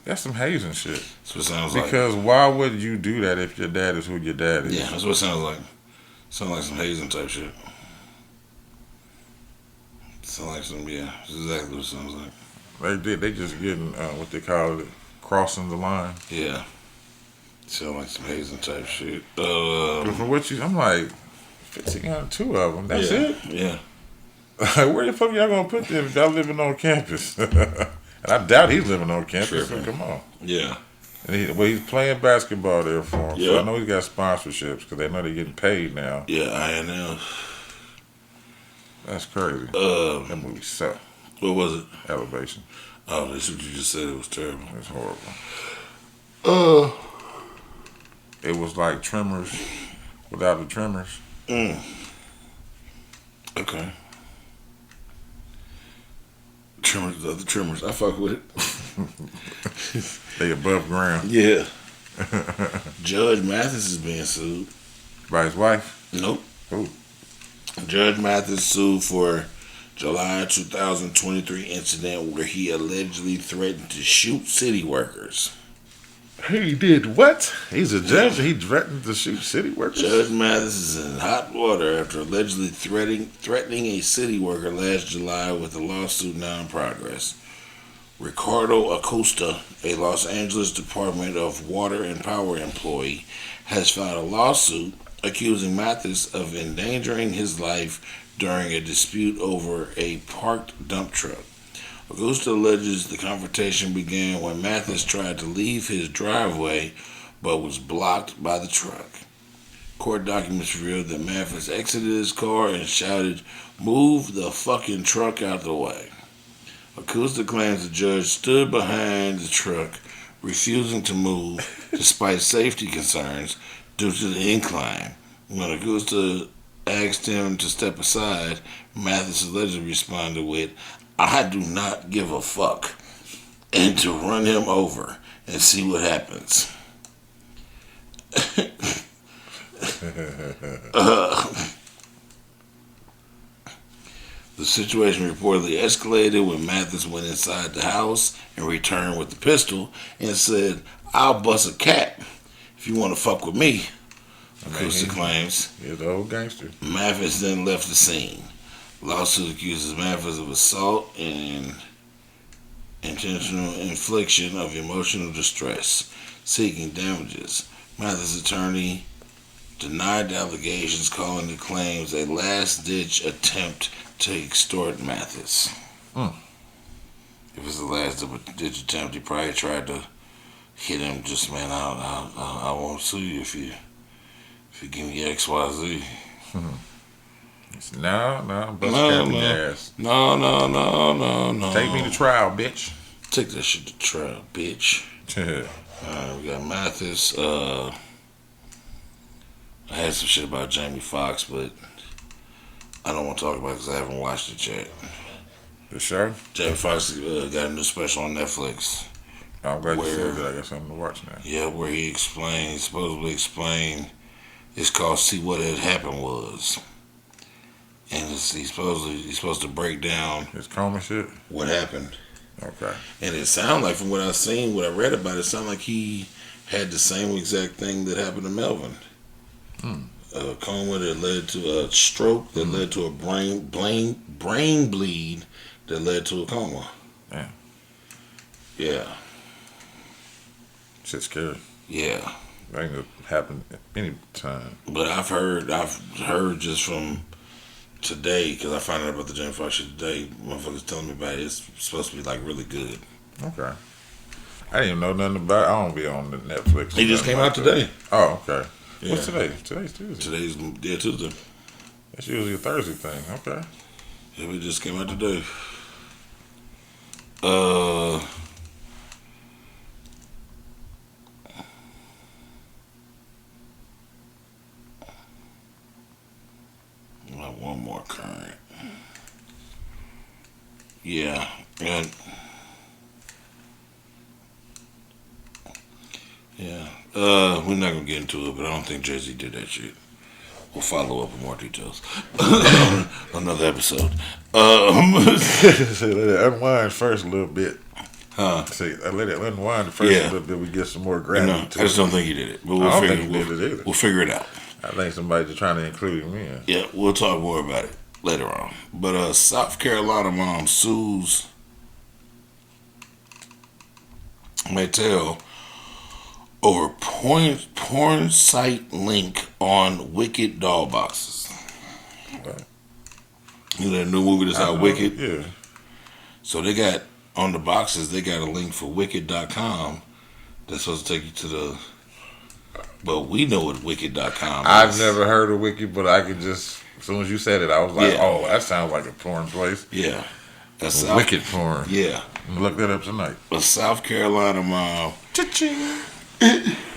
That's some hazing shit. That's what it sounds like. Because why would you do that if your dad is who your dad is? Yeah, that's what it sounds like. Sounds like some hazing type shit. Sounds like some, yeah. That's exactly what it sounds like. They just getting, what they call it, crossing the line. Yeah. Sound like some hazing type shit. But from what I'm like, 1,502 of them, that's it? Yeah. Where the fuck y'all gonna put them if y'all living on campus? And I doubt he's living on campus, so come on. Yeah. And he's playing basketball there for him. Yeah. So I know he's got sponsorships because they know they're getting paid now. Yeah, I know. That's crazy. That movie sucked. What was it? Elevation. Oh, that's what you just said. It was terrible. It's horrible. it was like Tremors without the tremors. Mm. Okay. Tremors, the other Tremors. I fuck with it. They above ground. Yeah. Judge Mathis is being sued. By his wife? Nope. Who? Judge Mathis sued for July 2023 incident where he allegedly threatened to shoot city workers. He did what? He's a judge. He threatened to shoot city workers. Judge Mathis is in hot water after allegedly threatening a city worker last July with a lawsuit now in progress. Ricardo Acosta, a Los Angeles Department of Water and Power employee, has filed a lawsuit accusing Mathis of endangering his life during a dispute over a parked dump truck. Augusta alleges the confrontation began when Mathis tried to leave his driveway but was blocked by the truck. Court documents revealed that Mathis exited his car and shouted, "Move the fucking truck out the way." Augusta claims the judge stood behind the truck, refusing to move despite safety concerns due to the incline. When Augusta asked him to step aside, Mathis allegedly responded with, "I do not give a fuck," and to run him over and see what happens. The situation reportedly escalated when Mathis went inside the house and returned with the pistol and said, "I'll bust a cap if you want to fuck with me," Acosta claims. He's the old gangster. Mathis then left the scene. Lawsuit accuses Mathis of assault and intentional infliction of emotional distress, seeking damages. Mathis' attorney denied the allegations, calling the claims a last-ditch attempt to extort Mathis. If it's the last-ditch attempt, he probably tried to hit him. Just, man, I won't sue you if you give me X, Y, Z. No, bust cap in your ass. No. Take me to trial, bitch. Take that shit to trial, bitch. We got Mathis. I had some shit about Jamie Foxx, but I don't want to talk about it because I haven't watched it yet. The show? Jamie Foxx got a new special on Netflix. I'm glad you said that. I got something to watch now. Yeah, where he supposedly explained, it's called "See What Had Happened Was," and he's supposed to break down His coma shit? what happened. Okay. And it sounded like, from what I've seen, what I read about it, it sounded like he had the same exact thing that happened to Melvin. A coma that led to a stroke that led to a brain bleed that led to a coma. Yeah. Yeah. Shit's scary. Yeah. That ain't gonna happen any time. But I've heard just from today, because I found out about the Jamie Foxx shit today, motherfuckers telling me about it, it's supposed to be like really good. Okay. I didn't even know nothing about it. I don't be on the Netflix. It just came out today. Oh, okay. Yeah. What's today? Today's Tuesday. Today's Tuesday. That's usually a Thursday thing. Okay. Yeah, it just came out today. One more current. Yeah. And yeah. We're not gonna get into it, but I don't think Jay-Z did that shit. We'll follow up with more details. Another episode. Let it unwind first a little bit. Huh? See, I let it unwind first a little bit. We get some more gravity. I just don't think he did it. But I don't think he did it either. We'll figure it out. I think somebody's just trying to include him in. Yeah, we'll talk more about it later on. But South Carolina mom sues Mattel over porn site link on Wicked doll boxes. What? You know that new movie that's out, Wicked? Yeah. So they got, on the boxes, they got a link for Wicked.com that's supposed to take you to the... But we know what Wicked.com is. I've never heard of Wicked, but I could just... As soon as you said it, I was like, Yeah. oh, that sounds like a porn place. Yeah. That's Wicked porn. Yeah. Look that up tonight. A South Carolina mom Cha-ching.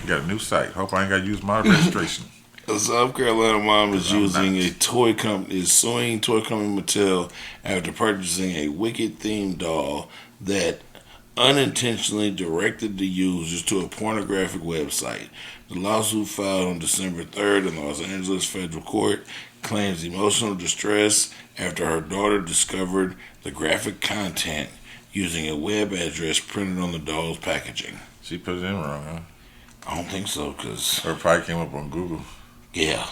Got a new site. Hope I ain't got to use my registration. A South Carolina mom is I'm using not. a toy company is suing toy company Mattel after purchasing a Wicked themed doll that unintentionally directed the users to a pornographic website. The lawsuit filed on December 3rd in Los Angeles federal court claims emotional distress after her daughter discovered the graphic content using a web address printed on the doll's packaging. She put it in wrong, huh? I don't think so, because, Or it probably came up on Google. yeah,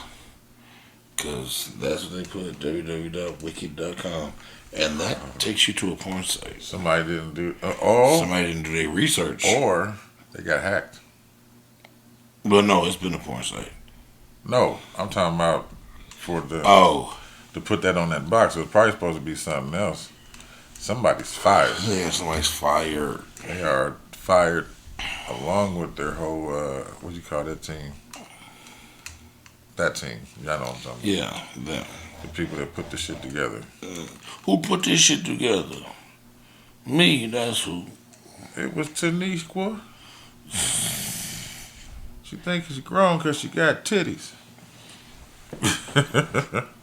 because that's what they put, www.wicked.com. And that takes you to a porn site. Somebody didn't do. Somebody didn't do their research. Or they got hacked. But no, it's been a porn site. No, I'm talking about for the Oh, to put that on that box. It was probably supposed to be something else. Somebody's fired. yeah, somebody's fired. They are fired along with their whole what do you call that team? That team. Y'all know what I'm talking about. Yeah, them. The people that put the shit together. Who put this shit together? Me, that's who. It was Tanish, boy. She think she's grown because she got titties.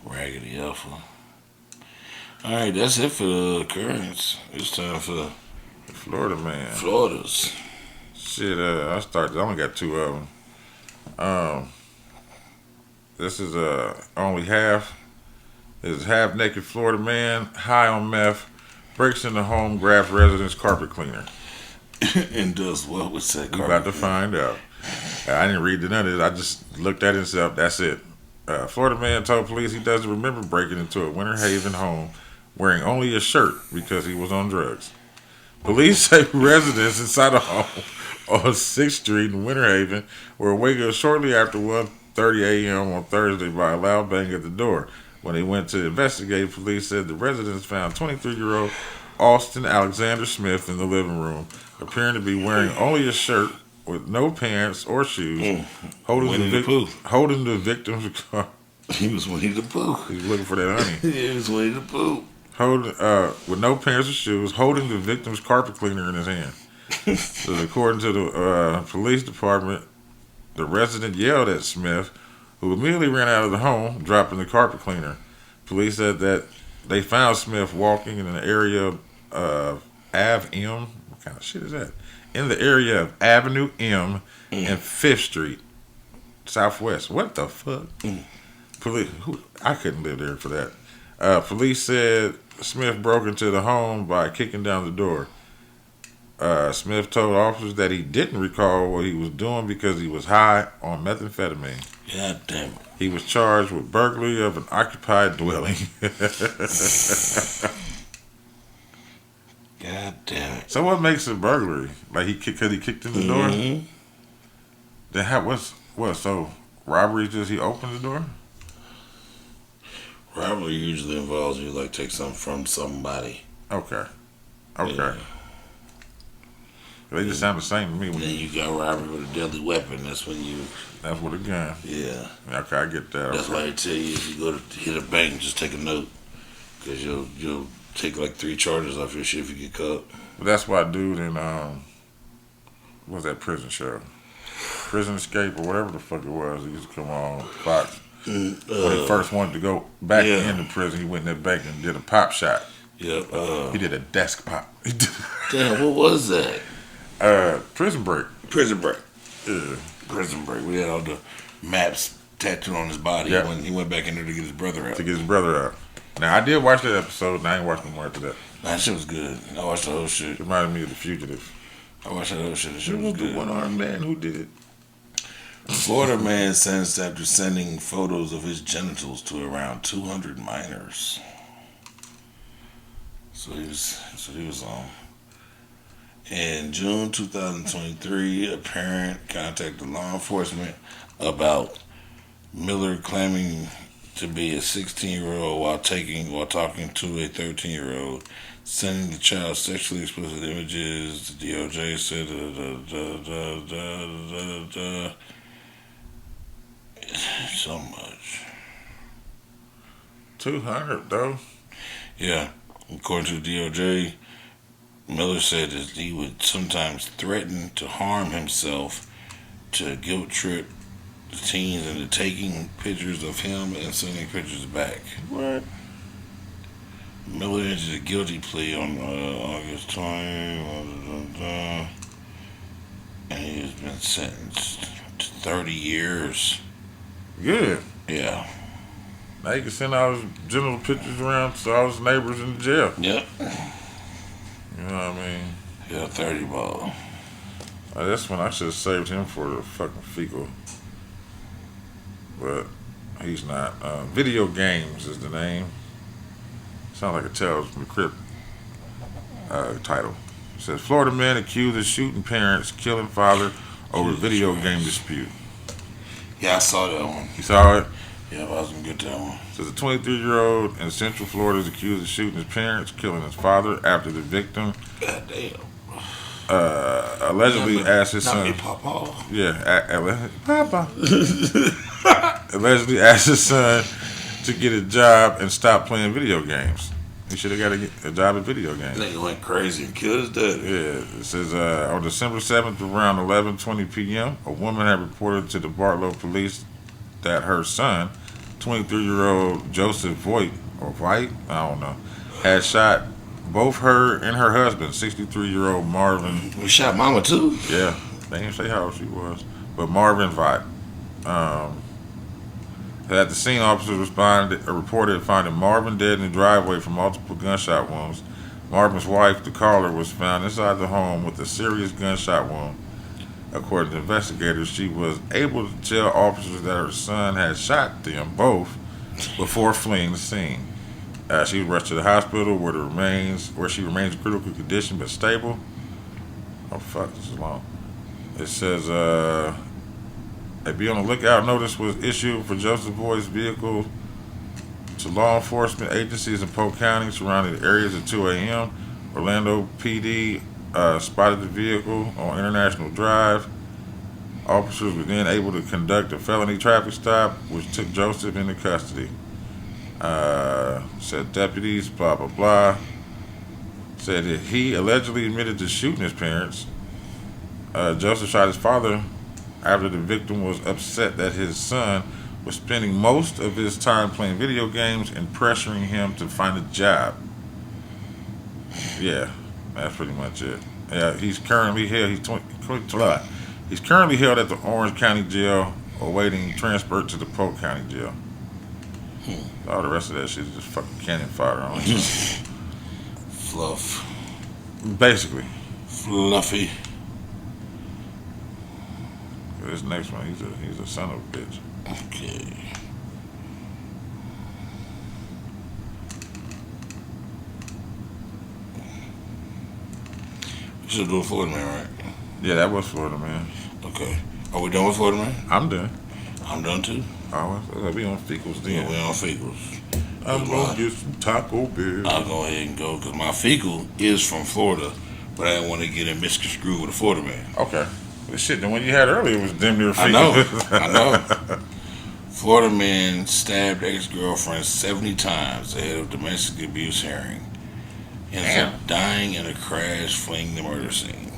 Raggedy Alpha. Alright, that's it for the occurrence. It's time for Florida man. Florida's. Shit, I only got two of them. This is only half. This is half naked Florida man, high on meth, breaks into home, grabs resident's carpet cleaner. And does what with that We're about to find out. I didn't read none of it. I just looked at it and said, that's it. Florida man told police he doesn't remember breaking into a Winter Haven home wearing only a shirt because he was on drugs. Police say residents inside a home on 6th Street in Winter Haven were awakened shortly after 1:30 a.m. on Thursday by a loud bang at the door. When they went to investigate, police said the residents found 23-year-old Austin Alexander Smith in the living room, appearing to be wearing only a shirt with no pants or shoes, holding the victim's car. He was Winnie the Pooh. He was looking for that honey. He was Winnie the Pooh. With no pants or shoes, holding the victim's carpet cleaner in his hand. So according to the police department, the resident yelled at Smith, who immediately ran out of the home, dropping the carpet cleaner. Police said that they found Smith walking in an area of Ave M. What kind of shit is that? In the area of Avenue M and 5th Street, Southwest. What the fuck? Police. I couldn't live there for that. Police said Smith broke into the home by kicking down the door. Smith told officers that he didn't recall what he was doing because he was high on methamphetamine. God damn it. He was charged with burglary of an occupied dwelling. God damn it. So what makes a burglary? Like because he kicked in the door? Then so robbery just he opened the door? Robbery usually involves you like take something from somebody. Okay. Yeah. They just sound the same to me. Then you got robbery with a deadly weapon. That's when you. That's with a gun. Yeah. Okay, I get that. That's why they tell you if you go to hit a bank, just take a note, because you'll take like 3 charges off your shit if you get caught. But that's why dude in what was that prison show? Prison Escape or whatever the fuck it was. He used to come on Fox. When he first wanted to go back into prison, he went in that bank and did a pop shot. Yeah. He did a desk pop. Damn, what was that? Prison Break. Prison Break. Yeah. Prison Break. We had all the maps tattooed on his body when he went back in there to get his brother out. Now, I did watch that episode, and I ain't watched no more after that. That shit was good. I watched the whole shit. It reminded me of The Fugitive. I watched that whole shit. The shit It was was the good. one-armed man who did it. Florida man sentenced after sending photos of his genitals to around 200 minors. So he was on. In June 2023, a parent contacted law enforcement about Miller claiming to be a 16-year-old while talking to a 13-year-old, sending the child sexually explicit images. The DOJ said so much. 200 though. Yeah, according to the DOJ, Miller said that he would sometimes threaten to harm himself to guilt trip the teens into taking pictures of him and sending pictures back. What? Miller entered a guilty plea on August 20, and he has been sentenced to 30 years. Good. Yeah. Now you can send all his genital pictures around to all his neighbors in the jail. Yep. You know what I mean? Yeah, 30 ball. That's when I should have saved him for the fucking fecal. But he's not. Video Games is the name. Sounds like a Tales from the Crypt title. It says Florida man accused of shooting parents, killing father over video game dispute. Yeah, I saw that one. You saw it? Yeah, I was gonna get that one. Says a 23-year-old in Central Florida is accused of shooting his parents, killing his father after the victim God damn. allegedly asked his Not son. me, Papa. Yeah, Papa. Allegedly asked his son to get a job and stop playing video games. He should have got a job at video games. Nigga went crazy and killed his daddy. Yeah, it says on December 7th around 11:20 p.m., a woman had reported to the Barlow police that her son, 23-year-old Joseph Voigt, I don't know, had shot both her and her husband, 63-year-old Marvin. We shot mama too? Yeah, they didn't say how old she was, but Marvin Voigt. At the scene, officers reported finding Marvin dead in the driveway from multiple gunshot wounds. Marvin's wife, the caller, was found inside the home with a serious gunshot wound. According to investigators, she was able to tell officers that her son had shot them both before fleeing the scene. She was rushed to the hospital where she remains in critical condition but stable. Oh fuck, this is long. It says a be on the lookout notice was issued for Joseph Voigt's vehicle to law enforcement agencies in Polk County surrounding the areas at 2 a.m. Orlando PD spotted the vehicle on International Drive. Officers were then able to conduct a felony traffic stop, which took Joseph into custody. Said deputies, blah, blah, blah. Said that he allegedly admitted to shooting his parents. Joseph shot his father after the victim was upset that his son was spending most of his time playing video games and pressuring him to find a job. Yeah, that's pretty much it. Yeah, he's currently held. He's currently held at the Orange County Jail, awaiting transfer to the Polk County Jail. All the rest of that shit is just fucking cannon fodder on it. Fluff. Basically. Fluffy. This next one, he's a son of a bitch. Okay. We should do a Florida man, right? Yeah, that was Florida man. Okay. Are we done with Florida man? I'm done. I'm done too. Oh, we on fecals then. Yeah, we on fecals. I'm gonna get some Taco Bell. I'll go ahead and go because my fecal is from Florida, but I didn't want to get it misconstrued with a Florida man. Okay. The shit, the one you had earlier was damn near fecal. I know. Florida man stabbed ex-girlfriend 70 times ahead of domestic abuse hearing. Ends up dying in a crash fleeing the murder scene.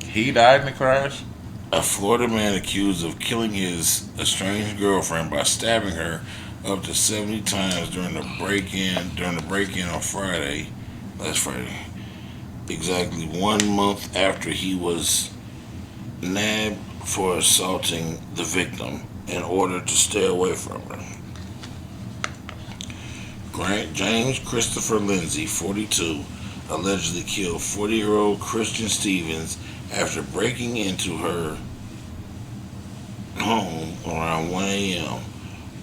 He died in the crash? A Florida man accused of killing his estranged girlfriend by stabbing her up to 70 times during the break-in on Friday, last Friday, exactly 1 month after he was nabbed for assaulting the victim in order to stay away from her. James Christopher Lindsay, 42, allegedly killed 40-year-old Christian Stevens after breaking into her home around 1 a.m.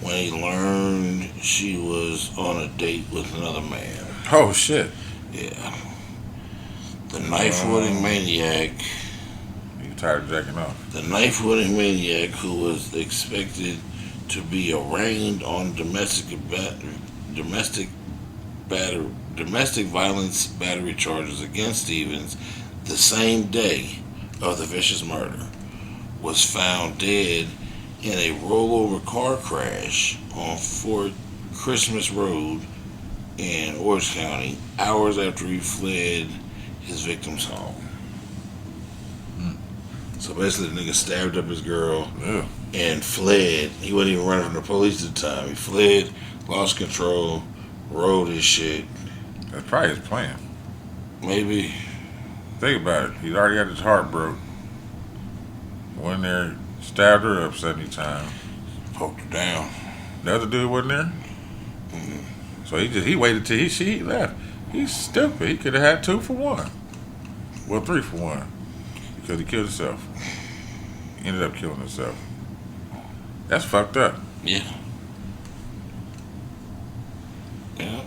when he learned she was on a date with another man. Oh, shit. Yeah. The knife-wielding maniac... You tired of jacking off? The knife-wielding maniac who was expected to be arraigned on domestic violence battery charges against Stevens the same day of the vicious murder, was found dead in a rollover car crash on Fort Christmas Road in Orange County hours after he fled his victim's home. So basically, the nigga stabbed up his girl Yeah. and fled. He wasn't even running from the police at the time. He fled, lost control, rode his shit. That's probably his plan. Maybe. Think about it. He already had his heart broke. Went there, stabbed her up 70 times. Poked her down. The other dude wasn't there. So he waited till she left. He's stupid. He could have had 2 for 1. Well, 3 for 1. Because he killed himself. He ended up killing himself. That's fucked up. Yeah. Yeah.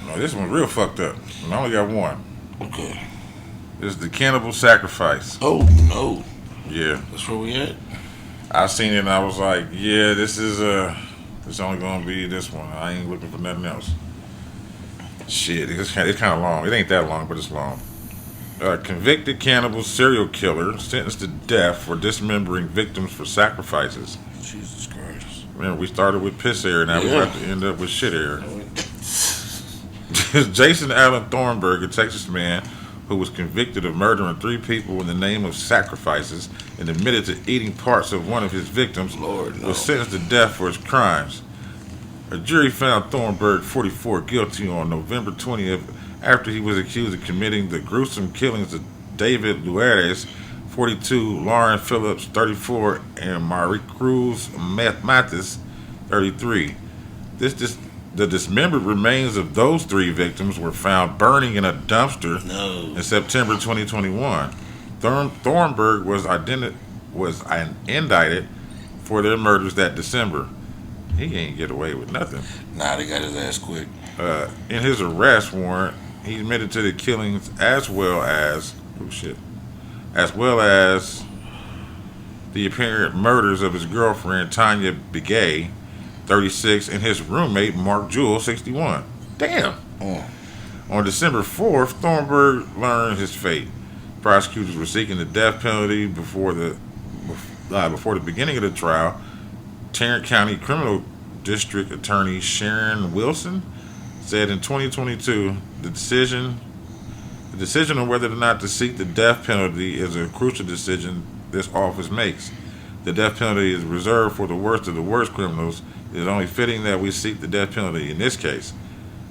No, this one's real fucked up. And I only got one. Okay. This is the cannibal sacrifice. Oh, no. Yeah. That's where we at? I seen it and I was like, yeah, this is it's only gonna be this one. I ain't looking for nothing else. Shit, it's kind of long. It ain't that long, but it's long. Convicted cannibal serial killer sentenced to death for dismembering victims for sacrifices. Jesus Christ. Remember, we started with piss air, now we're about to end up with shit air. Oh, Jason Allen Thornburg, a Texas man who was convicted of murdering 3 people in the name of sacrifices and admitted to eating parts of one of his victims, Lord, no. was sentenced to death for his crimes. A jury found Thornburg, 44, guilty on November 20th after he was accused of committing the gruesome killings of David Luares, 42, Lauren Phillips, 34, and Marie Cruz Mathis, 33. The dismembered remains of those 3 victims were found burning in a dumpster No. in September 2021. Thornburg was indicted for their murders that December. He ain't get away with nothing. Nah, they got his ass quick. In his arrest warrant, he admitted to the killings as well as the apparent murders of his girlfriend Tanya Begay, 36, and his roommate Mark Jewell, 61. Damn. Oh. On December 4th, Thornburg learned his fate. Prosecutors were seeking the death penalty before the beginning of the trial. Tarrant County Criminal District Attorney Sharon Wilson said in 2022 the decision on whether or not to seek the death penalty is a crucial decision this office makes. The death penalty is reserved for the worst of the worst criminals. It is only fitting that we seek the death penalty in this case.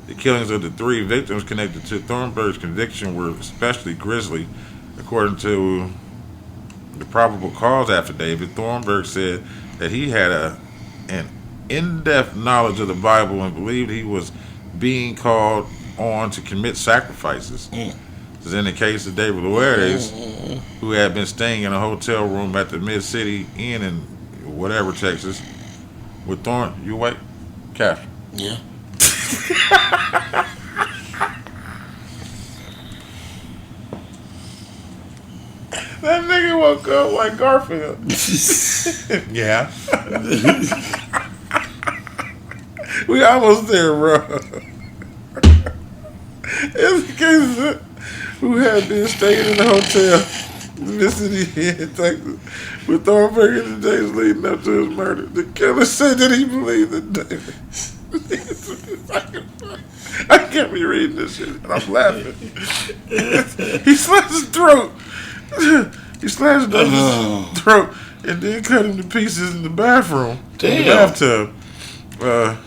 The killings of the 3 victims connected to Thornburg's conviction were especially grisly. According to the probable cause affidavit, Thornburg said that he had an in-depth knowledge of the Bible and believed he was being called on to commit sacrifices. This is in the case of David Luares, who had been staying in a hotel room at the Mid-City Inn in whatever, Texas, with Thorn. You awake? Cash. Yeah. That nigga woke up like Garfield. Yeah. We almost there, bro. It's the case who had been staying in the hotel in Mississippi in Texas with Thornburg in the days leading up to his murder. The killer said that he believed in David. I can't be reading this shit, and I'm laughing. He slashed his throat. He slashed his throat and then cut him to pieces in the bathroom. Damn. In the bathtub.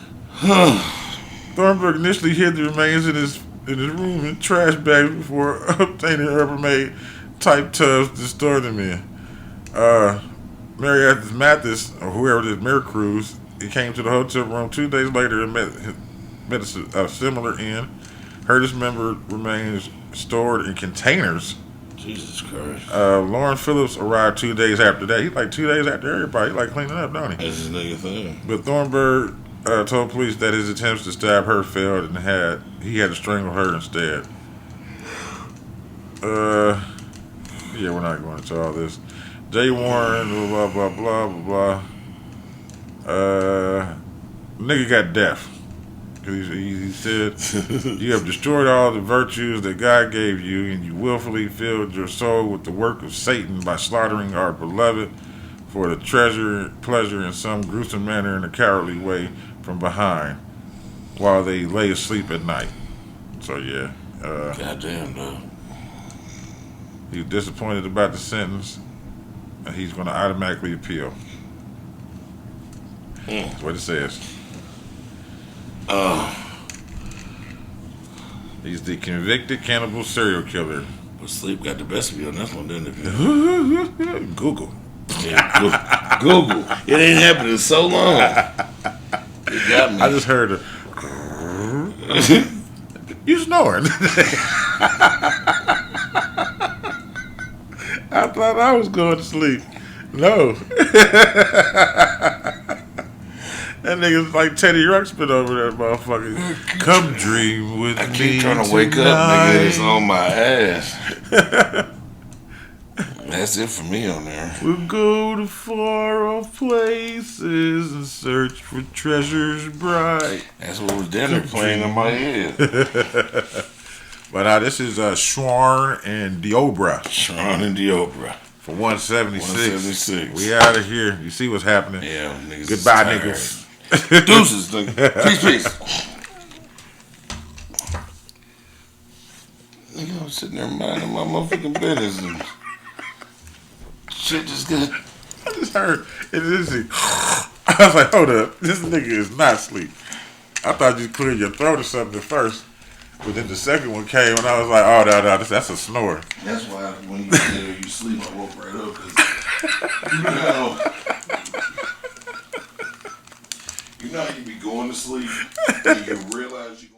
Thornburg initially hid the remains in his room in trash bags before obtaining Rubbermaid type tubs to store them in. Mary Mathis, or whoever it is, Mary Cruz, he came to the hotel room 2 days later and met a similar inn. Her dismembered remains stored in containers. Jesus Christ. Lauren Phillips arrived 2 days after that. He's like 2 days after everybody. He like cleaning up, don't he? That's his nigga thing. But Thornburg told police that his attempts to stab her failed and he had to strangle her instead. Yeah, we're not going into all this. Jay Warren, blah, blah, blah, blah, blah. Nigga got deaf. He said, you have destroyed all the virtues that God gave you, and you willfully filled your soul with the work of Satan by slaughtering our beloved for the pleasure in some gruesome manner in a cowardly way from behind while they lay asleep at night. So, yeah. Goddamn, dog. He was disappointed about the sentence. and he's going to automatically appeal. That's what it says. He's the convicted cannibal serial killer. But sleep got the best of you on this one, didn't it? Google. Yeah, Google. It ain't happened in so long. It got me. I just heard you snoring. I thought I was going to sleep. No. That nigga's like Teddy Ruxpin over there, motherfucker. Come dream with me. I keep trying to wake up, nigga. It's on my ass. That's it for me on there. We'll go to far off places and search for treasures bright. That's what was down there playing in my head. But this is Shaurn and Deobra. Shaurn Deobra. For 176. 176. We out of here. You see what's happening. Yeah, niggas. Goodbye, niggas. Deuces, nigga. Peace. Nigga, I'm sitting there minding my motherfucking business and shit just got. I just heard it is. I was like, hold up, this nigga is not asleep. I thought you cleared your throat or something at first, but then the second one came and I was like, oh no, that's a snore. That's why when you sleep, I woke right up because you know how you be going to sleep and you realize you.